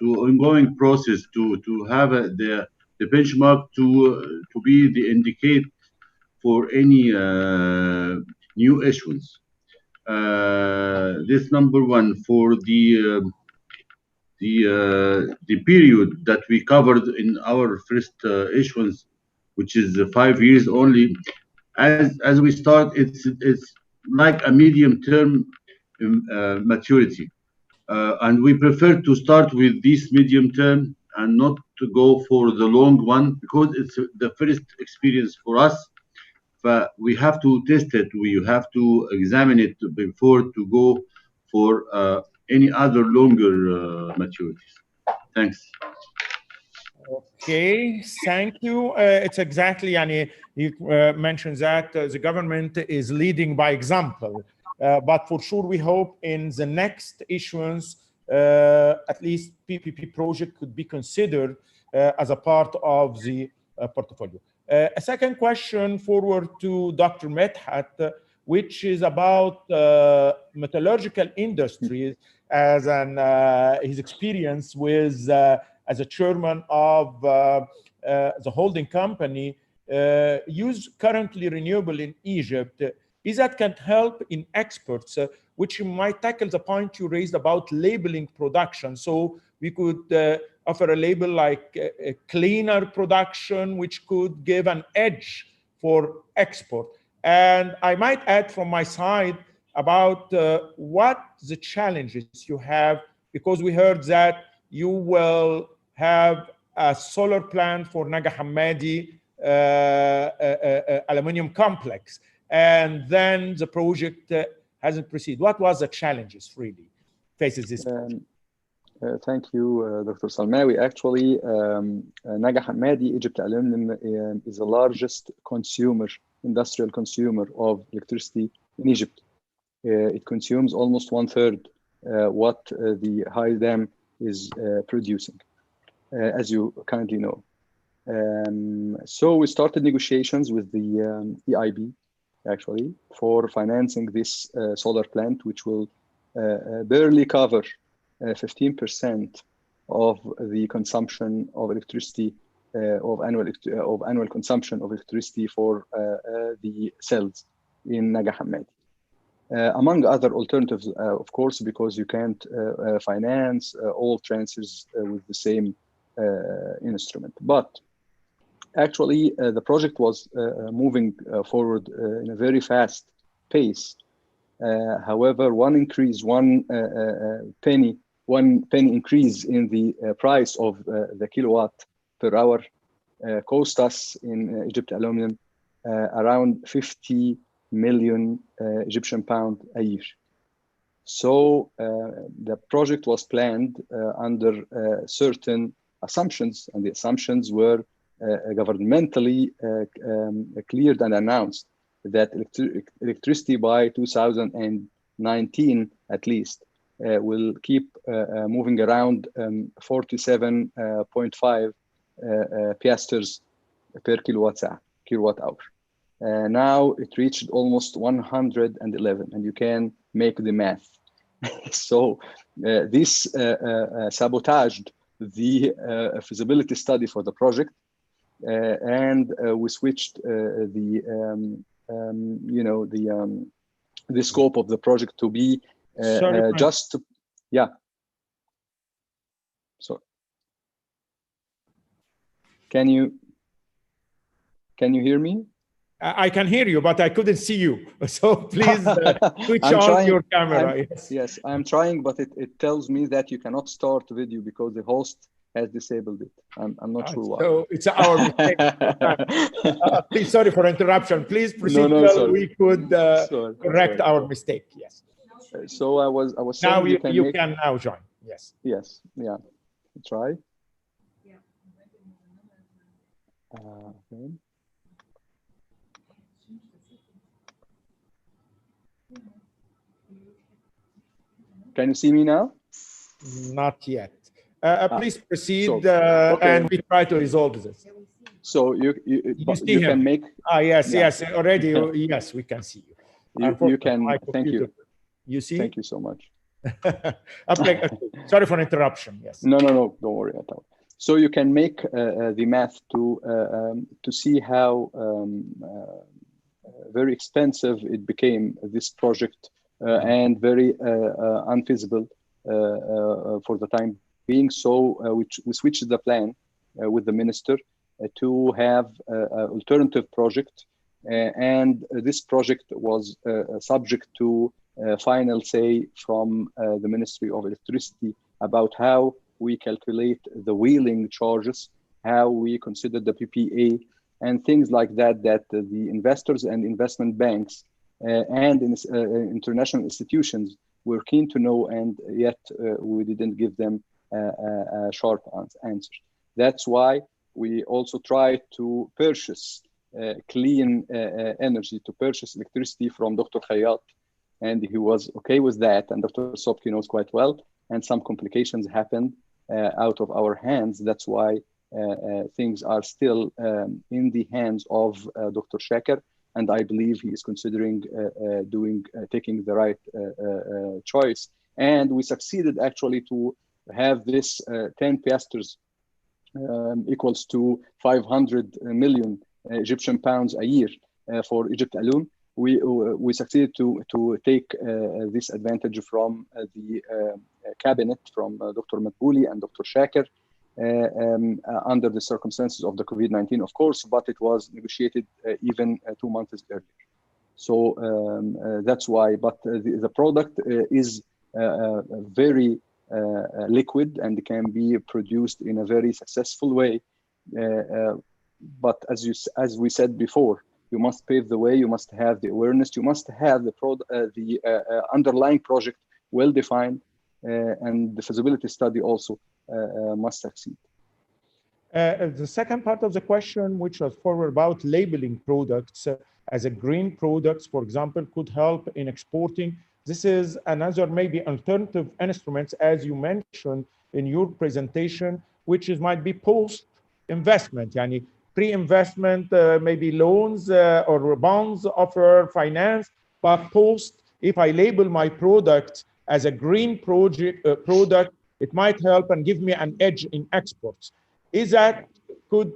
ongoing process to have the benchmark to be the indicate for any new issuance. This number one for the period that we covered in our first issuance, which is 5 years only. As we start, it's like a medium term maturity, and we prefer to start with this medium term and not to go for the long one because it's the first experience for us. But we have to test it. We have to examine it before to go for any other longer maturities. Thanks. Okay, thank you. It's exactly, yani, you mentioned that the government is leading by example, but for sure we hope in the next issuance, at least PPP project could be considered as a part of the portfolio. A second question forward to Dr. Medhat, which is about metallurgical industries as his experience with as a chairman of the holding company, use currently renewable in Egypt. Is that can help in exports, which might tackle the point you raised about labeling production. So we could offer a label like a cleaner production, which could give an edge for export. And I might add from my side about what the challenges you have, because we heard that you will have a solar plant for Naga Hammadi aluminum complex, and then the project hasn't proceeded. What was the challenges really faces this project? Thank you, Dr. Salmawi. Actually, Naga Hammadi Egypt Aluminum is the largest industrial consumer of electricity in Egypt. It consumes almost 1/3 what the high dam is producing, as you kindly know. So we started negotiations with the EIB, actually, for financing this solar plant, which will barely cover 15% of the consumption of electricity, of annual consumption of electricity for the cells in Naga Hammadi. Among other alternatives, of course, because you can't finance all transfers with the same instrument. But actually, the project was moving forward in a very fast pace. However, one penny increase in the price of the kilowatt per hour cost us in Egypt Aluminum around 50 million Egyptian pound a year. So the project was planned under certain assumptions, and the assumptions were governmentally cleared and announced that electricity by 2019 at least will keep moving around 47.5 piasters per kilowatt hour. Now it reached almost 111, and you can make the math. So this sabotaged the feasibility study for the project, and we switched the scope of the project to be yeah. So can you hear me? I can hear you, but I couldn't see you. So please switch on your camera. Yes, I'm trying, but it tells me that you cannot start video because the host has disabled it. I'm not sure why. So it's our mistake. Please, sorry for interruption. Please proceed till we could correct our mistake. Yes. So I was saying now you can now join. Yes. Yes. Yeah. Try. Okay. Can you see me now? Not yet. Please proceed, okay. and we try to resolve this. So you can make. Yes, yes, already. Yes, we can see you. You can. Thank you. You see? Thank you so much. Sorry for interruption. Yes. No, don't worry at all. So you can make the math to see how very expensive it became, this project, and very unfeasible for the time being. So we switched the plan with the minister to have an alternative project, and this project was subject to final say from the Ministry of Electricity about how we calculate the wheeling charges, how we consider the PPA, and things like that, that the investors and investment banks and international institutions were keen to know, and yet we didn't give them a sharp answer. That's why we also try to purchase clean energy, to purchase electricity from Dr. Khayyat, and he was okay with that, and Dr. Sobki knows quite well, and some complications happened out of our hands. That's why things are still in the hands of Dr. Shaker, and I believe he is considering taking the right choice. And we succeeded actually to have this 10 piastres equals to 500 million Egyptian pounds a year for Egypt alone. We succeeded to take this advantage from the cabinet, from Dr. Madbouli and Dr. Shaker, under the circumstances of the COVID-19, of course, but it was negotiated even 2 months earlier. So that's why, but the product is very liquid and can be produced in a very successful way. But as we said before, you must pave the way, you must have the awareness, you must have the underlying project well defined, and the feasibility study also must succeed. The second part of the question, which was forward about labeling products as a green products, for example, could help in exporting. This is another maybe alternative instruments, as you mentioned in your presentation, which might be post-investment, yani pre-investment, maybe loans or bonds offer finance, but post, if I label my product as a green product, it might help and give me an edge in exports. Is that could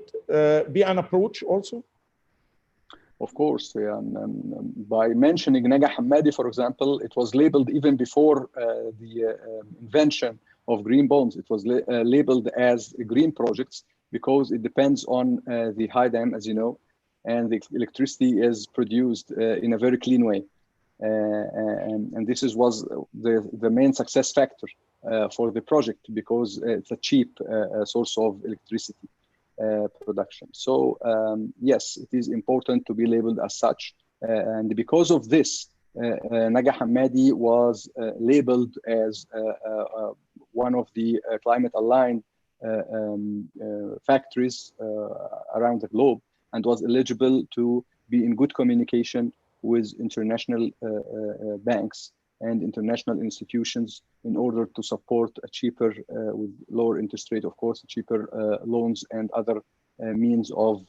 be an approach also? Of course, yeah. By mentioning Naga Hammadi, for example, it was labeled even before the invention of green bonds. It was labeled as green projects because it depends on the high dam, as you know, and the electricity is produced in a very clean way. And this was the main success factor for the project, because it's a cheap source of electricity production. So yes, it is important to be labeled as such. And because of this, Naga Hammadi was labeled as one of the climate aligned factories around the globe, and was eligible to be in good communication with international banks and international institutions in order to support a cheaper, with lower interest rate, of course, cheaper loans and other means of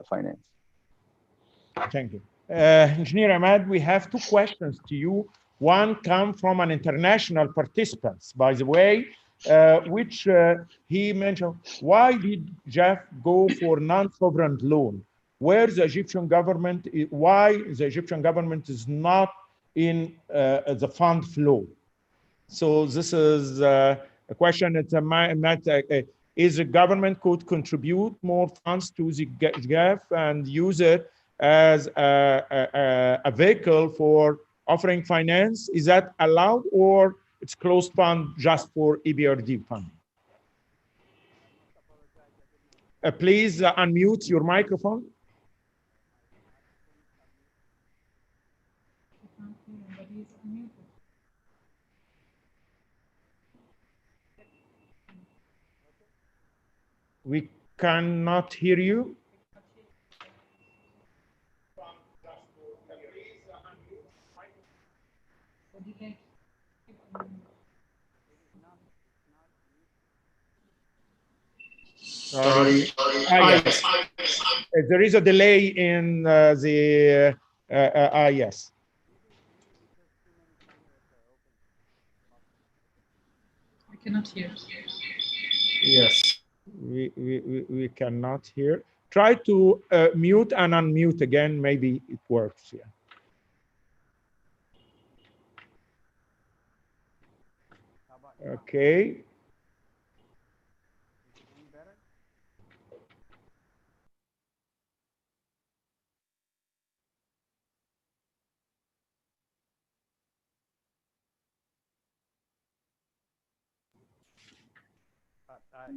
finance. Thank you. Engineer Ahmad, we have 2 questions to you. One come from an international participant, by the way, which he mentioned, why did Jeff go for non-sovereign loan? Where the Egyptian government, why the Egyptian government is not in the fund flow? So this is a question that is the government could contribute more funds to the GAF and use it as a vehicle for offering finance? Is that allowed, or it's closed fund just for EBRD funding? Please unmute your microphone. We cannot hear you. Sorry. Yes. There is a delay in the, yes. I cannot hear. Yes. We cannot hear. Try to mute and unmute again. Maybe it works. Yeah. Okay.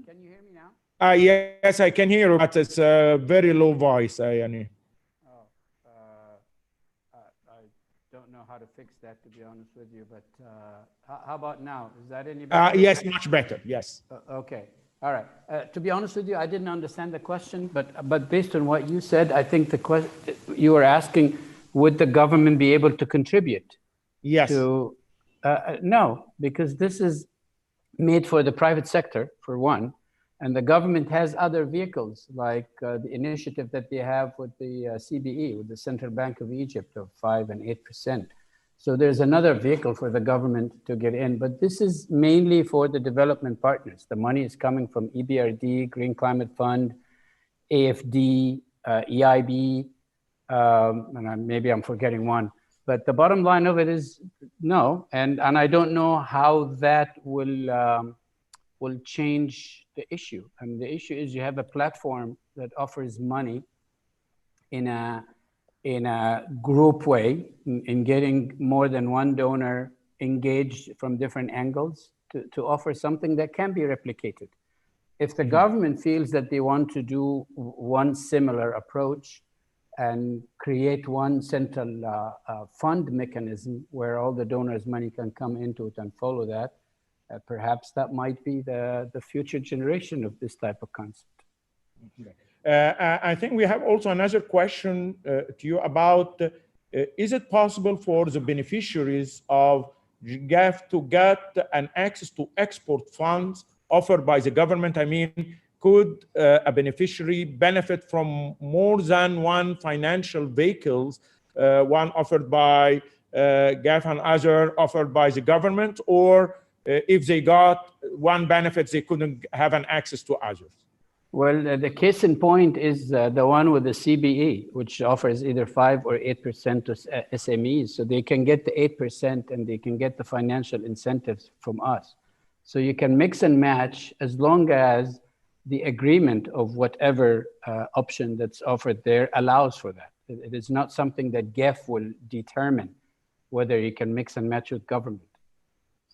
Can you hear me now? Yes, I can hear you, but it's a very low voice. Yani. I don't know how to fix that, to be honest with you, but how about now? Is that any better? Yes, much better. Yes. Okay. All right. To be honest with you, I didn't understand the question, but based on what you said, I think the question you were asking, would the government be able to contribute? Yes. To no, because this is made for the private sector, for one, and the government has other vehicles, like the initiative that they have with the CBE, with the Central Bank of Egypt, of 5% and 8%. So there's another vehicle for the government to get in, but this is mainly for the development partners. The money is coming from EBRD, Green Climate Fund, AFD, EIB, and maybe I'm forgetting one. But the bottom line of it is no, and I don't know how that will change the issue. I mean, the issue is you have a platform that offers money in a group way, in getting more than one donor engaged from different angles to offer something that can be replicated. If the government feels that they want to do one similar approach and create one central fund mechanism where all the donors' money can come into it and follow that, perhaps that might be the future generation of this type of concept. I think we have also another question to you about, is it possible for the beneficiaries of GAF to get an access to export funds offered by the government? I mean, could a beneficiary benefit from more than one financial vehicles, one offered by GAF and other offered by the government, or if they got one benefit, they couldn't have an access to others? Well, the case in point is the one with the CBE, which offers either 5 or 8% to SMEs. So they can get the 8% and they can get the financial incentives from us. So you can mix and match as long as the agreement of whatever option that's offered there allows for that. It is not something that GEF will determine whether you can mix and match with government.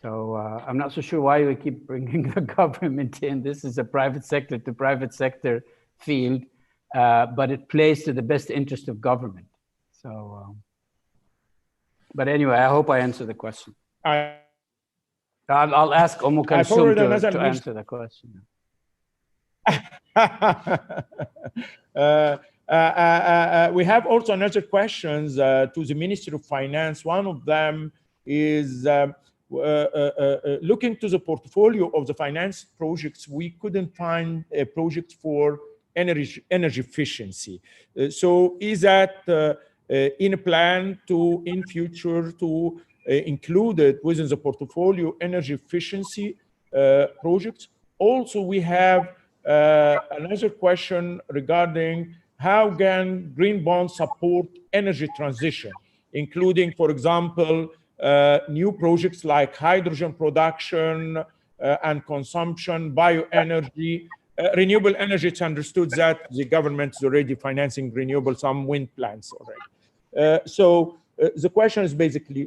So I'm not so sure why we keep bringing the government in. This is a private sector to private sector field, but it plays to the best interest of government. So, but anyway, I hope I answered the question. I'll ask Kalsoom to answer the question. We have also another questions to the Ministry of Finance. One of them is looking to the portfolio of the finance projects, we couldn't find a project for energy efficiency. So is that in a plan to, in future, to include it within the portfolio energy efficiency projects? Also, we have another question regarding how can green bonds support energy transition, including, for example, new projects like hydrogen production and consumption, bioenergy, renewable energy, it's understood that the government is already financing renewable, some wind plants already. So the question is basically,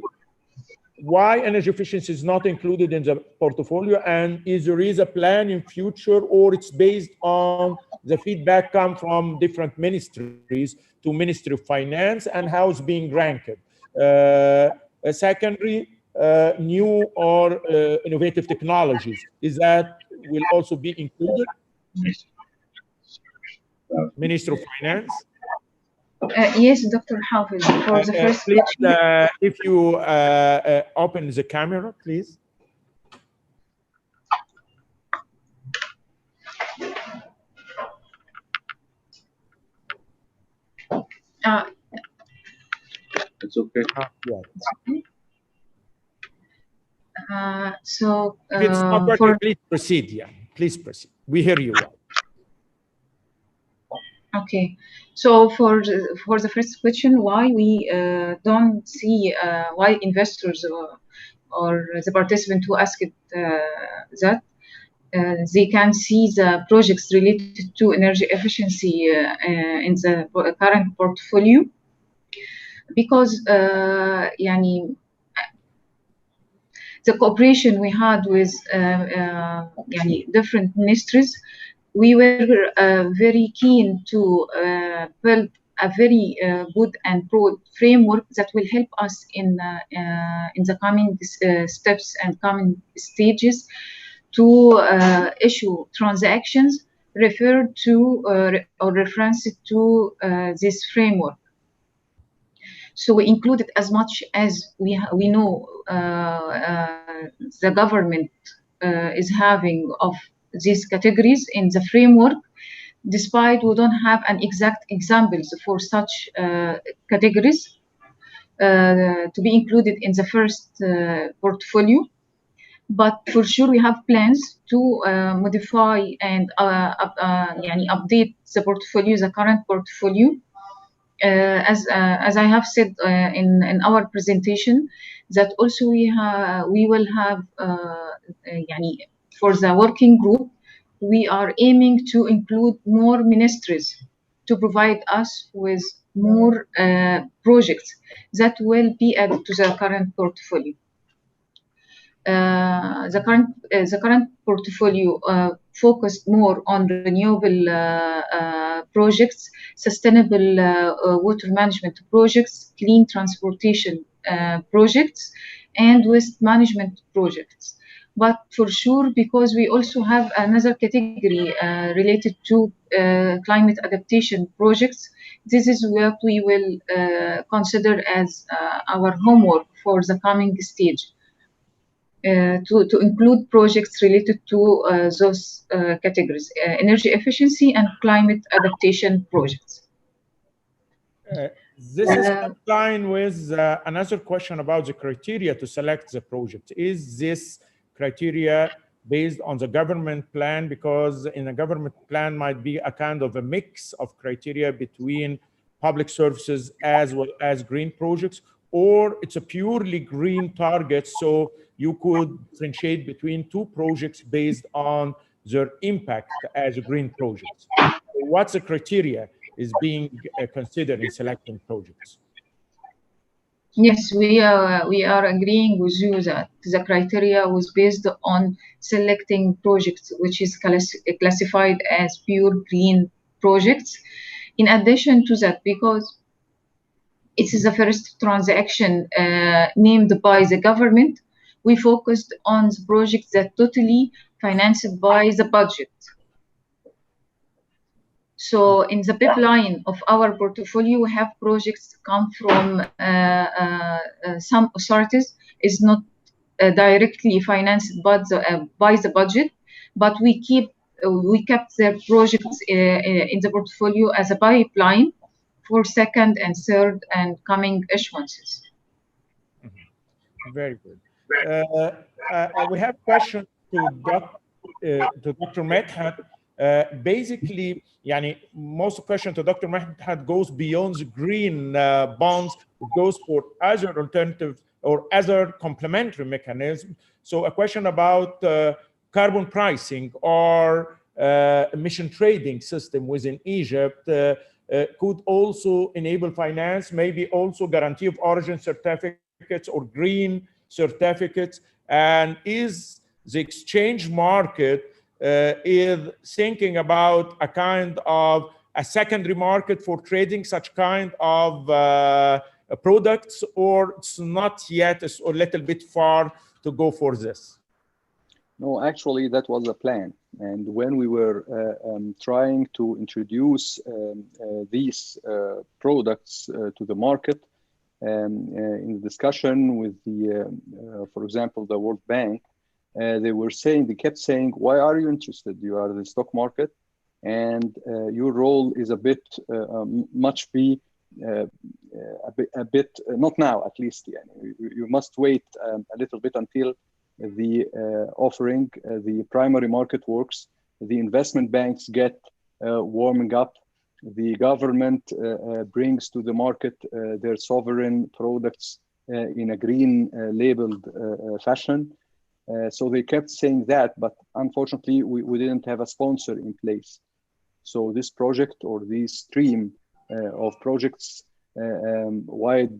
why energy efficiency is not included in the portfolio, and is there a plan in future, or it's based on the feedback come from different ministries to Ministry of Finance, and how it's being ranked? Secondary, new or innovative technologies, is that will also be included? Minister of Finance? Yes, Dr. Hafiz, for the first please, question. if you open the camera, please. It's okay. Yeah. So if it's not working, please proceed. Yeah, please proceed. We hear you well. Okay, so for the first question, why we don't see why investors or the participant who asked that they can see the projects related to energy efficiency in the current portfolio, because the cooperation we had with different ministries, we were very keen to build a very good and broad framework that will help us in the coming steps and coming stages to issue transactions referred to or referenced to this framework. So we included as much as we know the government is having of these categories in the framework, despite we don't have an exact examples for such categories to be included in the first portfolio. But for sure, we have plans to modify and update the portfolio, the current portfolio. As I have said in our presentation, that also we will have for the working group, we are aiming to include more ministries to provide us with more projects that will be added to the current portfolio. The current portfolio focused more on renewable projects, sustainable water management projects, clean transportation projects, and waste management projects. But for sure, because we also have another category related to climate adaptation projects, this is what we will consider as our homework for the coming stage. To include projects related to those categories, energy efficiency and climate adaptation projects. This is in line with another question about the criteria to select the project. Is this criteria based on the government plan? Because in a government plan might be a kind of a mix of criteria between public services as well as green projects, or it's a purely green target, so you could differentiate between two projects based on their impact as green projects. What's the criteria is being considered in selecting projects? Yes, we are agreeing with you that the criteria was based on selecting projects which is classified as pure green projects. In addition to that, because it is the first transaction named by the government, we focused on the projects that totally financed by the budget. So in the pipeline of our portfolio, we have projects come from some authorities, is not directly financed by the budget, but we kept their projects in the portfolio as a pipeline for second and third and coming issuances. Very good. We have a question to Dr. Medhat. Basically, most question to Dr. Medhat goes beyond the green bonds. It goes for other alternatives or other complementary mechanisms. So a question about carbon pricing or emission trading system within Egypt could also enable finance, maybe also guarantee of origin certificates or green certificates, and is the exchange market is thinking about a kind of a secondary market for trading such kind of products, or it's not yet, it's a little bit far to go for this? No, actually, that was a plan. And when we were trying to introduce these products to the market, in the discussion with the, for example, the World Bank, they kept saying, why are you interested? You are the stock market, and your role is a bit, not now at least. You must wait a little bit until the offering, the primary market works, the investment banks get warming up, the government brings to the market their sovereign products in a green labeled fashion. So they kept saying that, but unfortunately we didn't have a sponsor in place. So this project, or this stream of projects, wide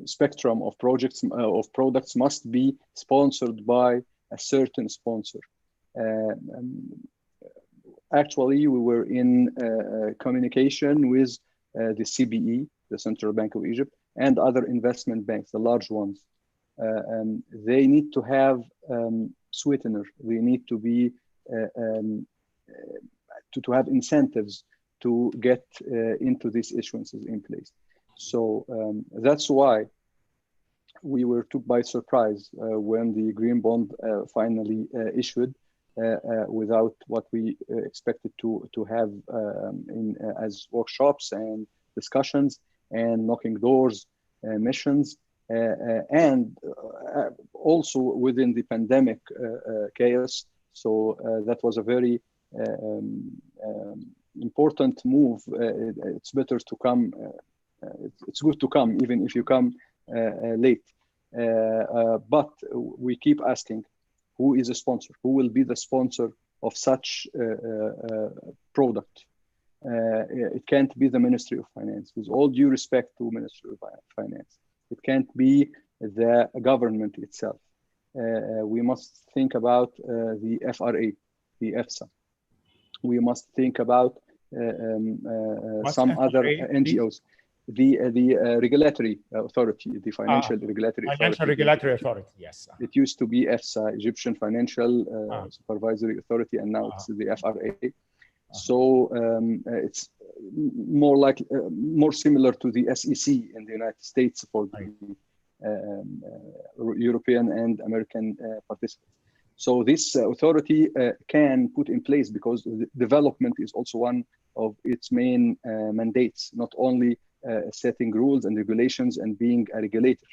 spectrum of projects of products must be sponsored by a certain sponsor. Actually, we were in communication with the CBE, the Central Bank of Egypt, and other investment banks, the large ones. They need to have sweetener. They need to be to have incentives to get into these issuances in place. So that's why we were took by surprise when the green bond finally issued without what we expected to have as workshops and discussions and knocking doors, missions, and also within the pandemic chaos. So that was a very important move. It's better to come. It's good to come, even if you come late. But we keep asking, who is a sponsor? Who will be the sponsor of such product? It can't be the Ministry of Finance. With all due respect to Ministry of Finance, it can't be the government itself. We must think about the FRA, the EFSA. We must think about some FRA, other NGOs. The regulatory authority, the financial regulatory authority, yes. It used to be EFSA, Egyptian Financial Supervisory Authority, and now it's the FRA. So it's more like more similar to the SEC in the United States for the European and American participants. So this authority can put in place, because development is also one of its main mandates, not only setting rules and regulations and being a regulator.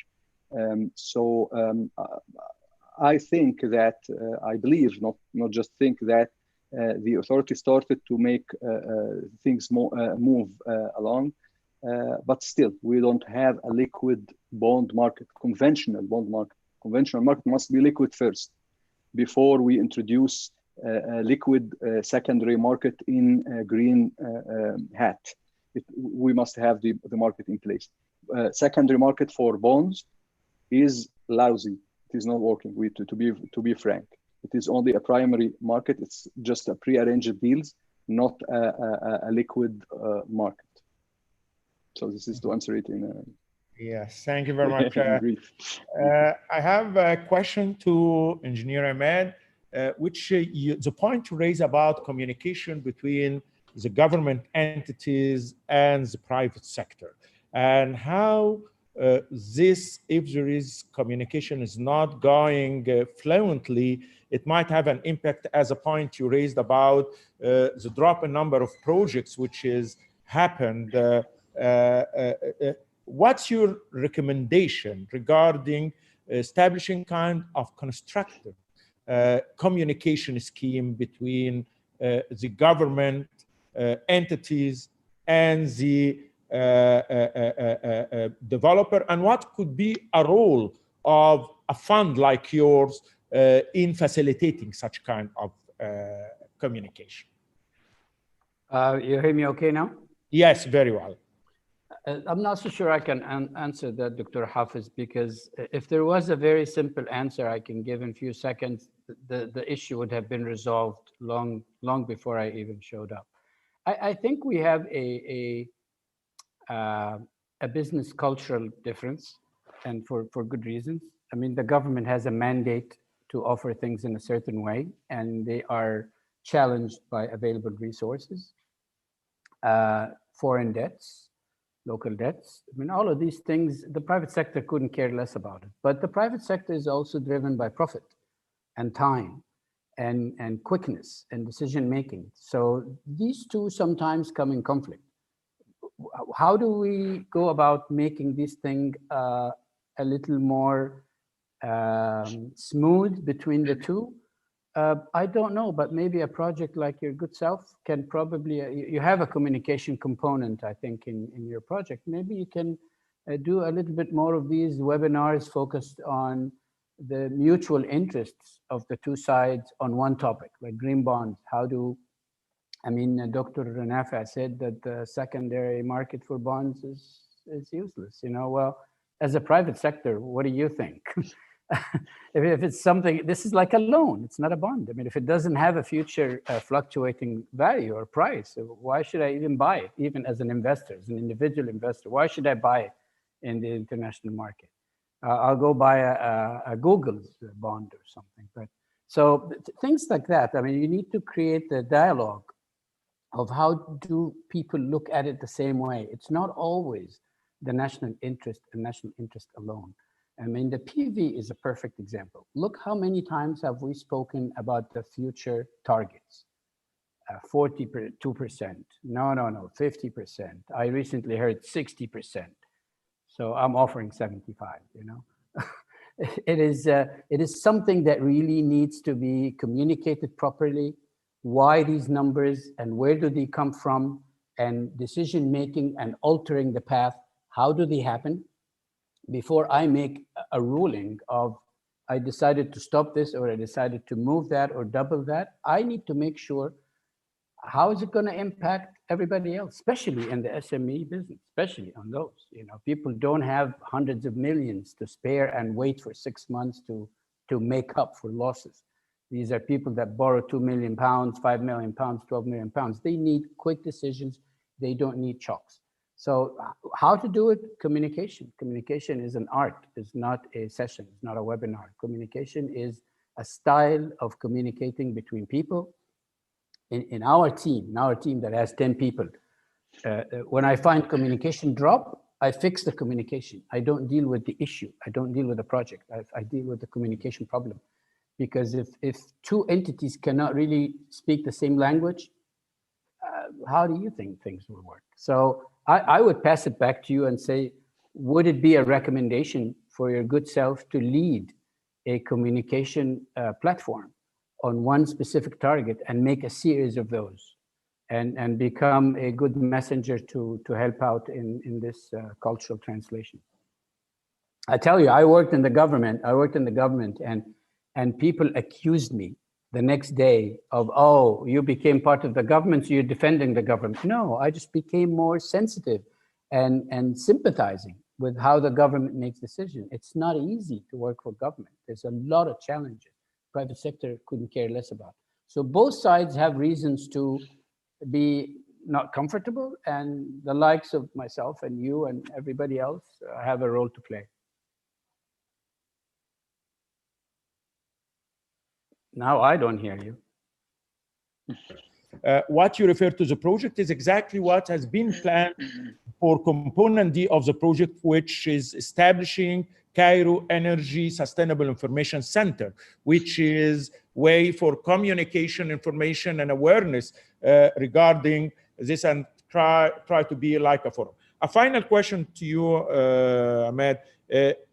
I think that, I believe, not just think that the authority started to make things move along, but still we don't have a liquid bond market, conventional bond market. Conventional market must be liquid first before we introduce a liquid secondary market in a green hat. We must have the market in place. Secondary market for bonds is lousy. It is not working. To be frank, it is only a primary market. It's just a pre-arranged deals, not a liquid market. So this is to answer it in a... Yes, thank you very much. I have a question to Engineer Ahmed, which the point you raise about communication between the government entities and the private sector, and how this, if there is communication is not going fluently, it might have an impact, as a point you raised about the drop in number of projects which has happened. What's your recommendation regarding establishing kind of constructive communication scheme between the government entities and the developer, and what could be a role of a fund like yours in facilitating such kind of communication. You hear me okay now? Yes, very well. I'm not so sure I can answer that, Dr. Hafiz, because if there was a very simple answer I can give in a few seconds, the issue would have been resolved long before I even showed up. I think we have a business cultural difference, and for good reasons. I mean, the government has a mandate to offer things in a certain way, and they are challenged by available resources, foreign debts, local debts. I mean, all of these things, the private sector couldn't care less about it. But the private sector is also driven by profit and time and quickness and decision making. So these two sometimes come in conflict. How do we go about making this thing a little more smooth between the two? I don't know, but maybe a project like your good self can probably, you have a communication component, I think, in your project. Maybe you can do a little bit more of these webinars focused on the mutual interests of the two sides on one topic, like green bonds. How do, I mean, Dr. Nafa said that the secondary market for bonds is useless. You know, well, as a private sector, what do you think? If it's something, this is like a loan, it's not a bond. I mean, if it doesn't have a future fluctuating value or price, why should I even buy it, even as an investor, as an individual investor? Why should I buy it in the international market? I'll go buy a Google's bond or something. But so things like that. I mean, you need to create the dialogue of how do people look at it the same way. It's not always the national interest and national interest alone. I mean, the PV is a perfect example. Look how many times have we spoken about the future targets? 42%, no, 50%. I recently heard 60%. So I'm offering 75, you know. It is something that really needs to be communicated properly. Why these numbers and where do they come from, and decision making and altering the path, how do they happen? Before I make a ruling of, I decided to stop this or I decided to move that or double that, I need to make sure how is it going to impact everybody else, especially in the SME business, especially on those. You know, people don't have hundreds of millions to spare and wait for 6 months to make up for losses. These are people that borrow 2 million pounds, 5 million pounds, 12 million pounds. They need quick decisions. They don't need chocks. So how to do it? Communication. Communication is an art. It's not a session. It's not a webinar. Communication is a style of communicating between people. In our team that has 10 people, when I find communication drop, I fix the communication. I don't deal with the issue. I don't deal with the project. I deal with the communication problem. Because if two entities cannot really speak the same language, how do you think things will work? So I would pass it back to you and say, would it be a recommendation for your good self to lead a communication platform on one specific target and make a series of those and become a good messenger to help out in this cultural translation? I tell you, I worked in the government and people accused me the next day of, oh, you became part of the government, so you're defending the government. No, I just became more sensitive and sympathizing with how the government makes decisions. It's not easy to work for government. There's a lot of challenges. Private sector couldn't care less about. So both sides have reasons to be not comfortable, and the likes of myself and you and everybody else have a role to play. Now I don't hear you. What you refer to the project is exactly what has been planned for component D of the project, which is establishing Cairo Energy Sustainable Information Center, which is way for communication, information, and awareness regarding this, and try to be like a forum. A final question to you, Ahmed.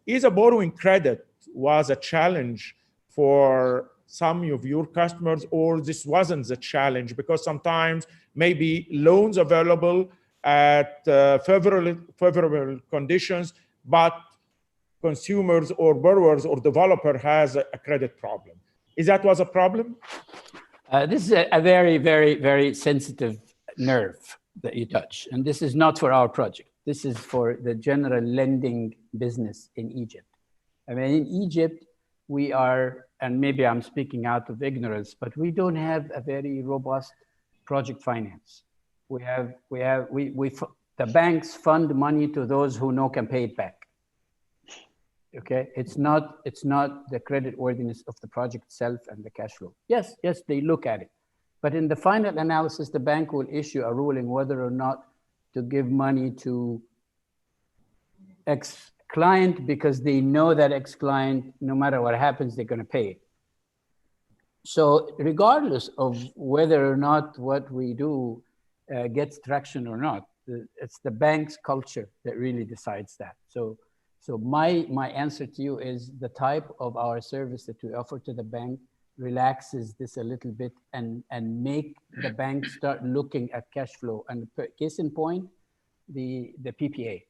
Is a borrowing credit was a challenge for some of your customers, or this wasn't the challenge? Because sometimes maybe loans available at favorable conditions, but consumers or borrowers or developer has a credit problem. Is that was a problem? This is a very, very, very sensitive nerve that you touch. And this is not for our project. This is for the general lending business in Egypt. I mean, in Egypt, we are, and maybe I'm speaking out of ignorance, but we don't have a very robust project finance. The banks fund money to those who know can pay it back. Okay, it's not the credit worthiness of the project itself and the cash flow. Yes, they look at it, but in the final analysis, the bank will issue a ruling whether or not to give money to X-client because they know that X-client, no matter what happens, they're going to pay it. So regardless of whether or not what we do gets traction or not, it's the bank's culture that really decides that. So my answer to you is the type of our service that we offer to the bank relaxes this a little bit and make the bank start looking at cash flow. And case in point, the PPA.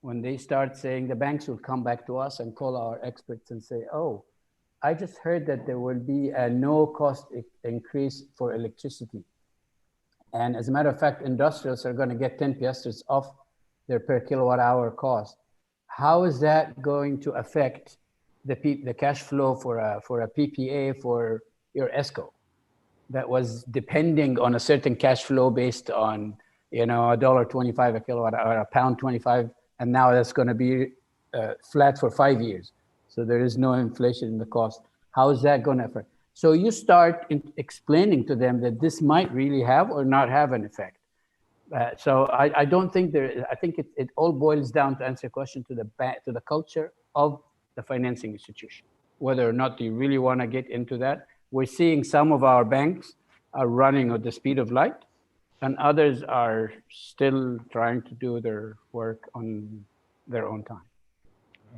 When they start saying, the banks will come back to us and call our experts and say, oh, I just heard that there will be a no cost increase for electricity. And as a matter of fact, industrials are going to get 10 piastres off their per kilowatt hour cost. How is that going to affect the cash flow for a PPA for your ESCO that was depending on a certain cash flow based on, $1.25 a kilowatt hour, £1.25, and now that's going to be flat for 5 years. So there is no inflation in the cost. How is that going to affect? So you start explaining to them that this might really have or not have an effect. So I don't think I think it all boils down, to answer your question, to the culture of the financing institution, whether or not you really want to get into that. We're seeing some of our banks are running at the speed of light, and others are still trying to do their work on their own time.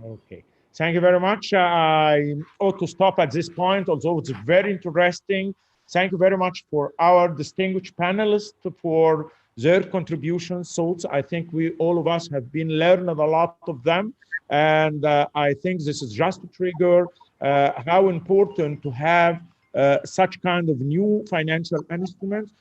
Okay. Thank you very much. I ought to stop at this point, although it's very interesting. Thank you very much for our distinguished panelists for their contributions. Thoughts. I think all of us have been learning a lot of them. And I think this is just to trigger how important to have such kind of new financial instruments.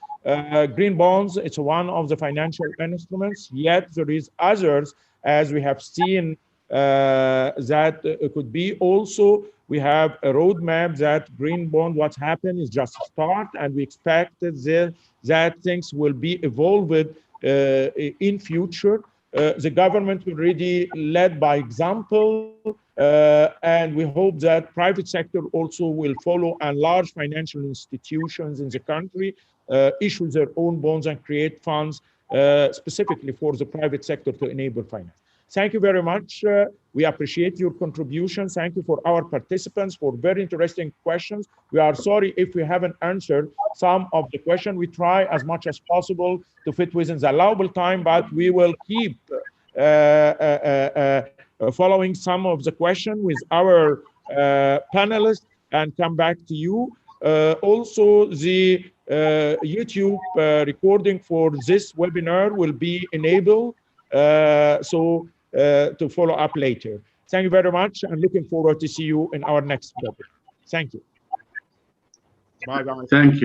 Green bonds, it's one of the financial instruments, yet there is others, as we have seen, that it could be also, we have a roadmap that green bond, what's happened is just a start, and we expect that things will be evolved in future. The government already led by example, and we hope that private sector also will follow, and large financial institutions in the country issue their own bonds and create funds specifically for the private sector to enable finance. Thank you very much. We appreciate your contribution. Thank you for our participants for very interesting questions. We are sorry if we haven't answered some of the questions. We try as much as possible to fit within the allowable time, but we will keep following some of the questions with our panelists and come back to you. Also, the YouTube recording for this webinar will be enabled. To follow up later. Thank you very much, and looking forward to see you in our next topic. Thank you. Bye-bye. Thank you.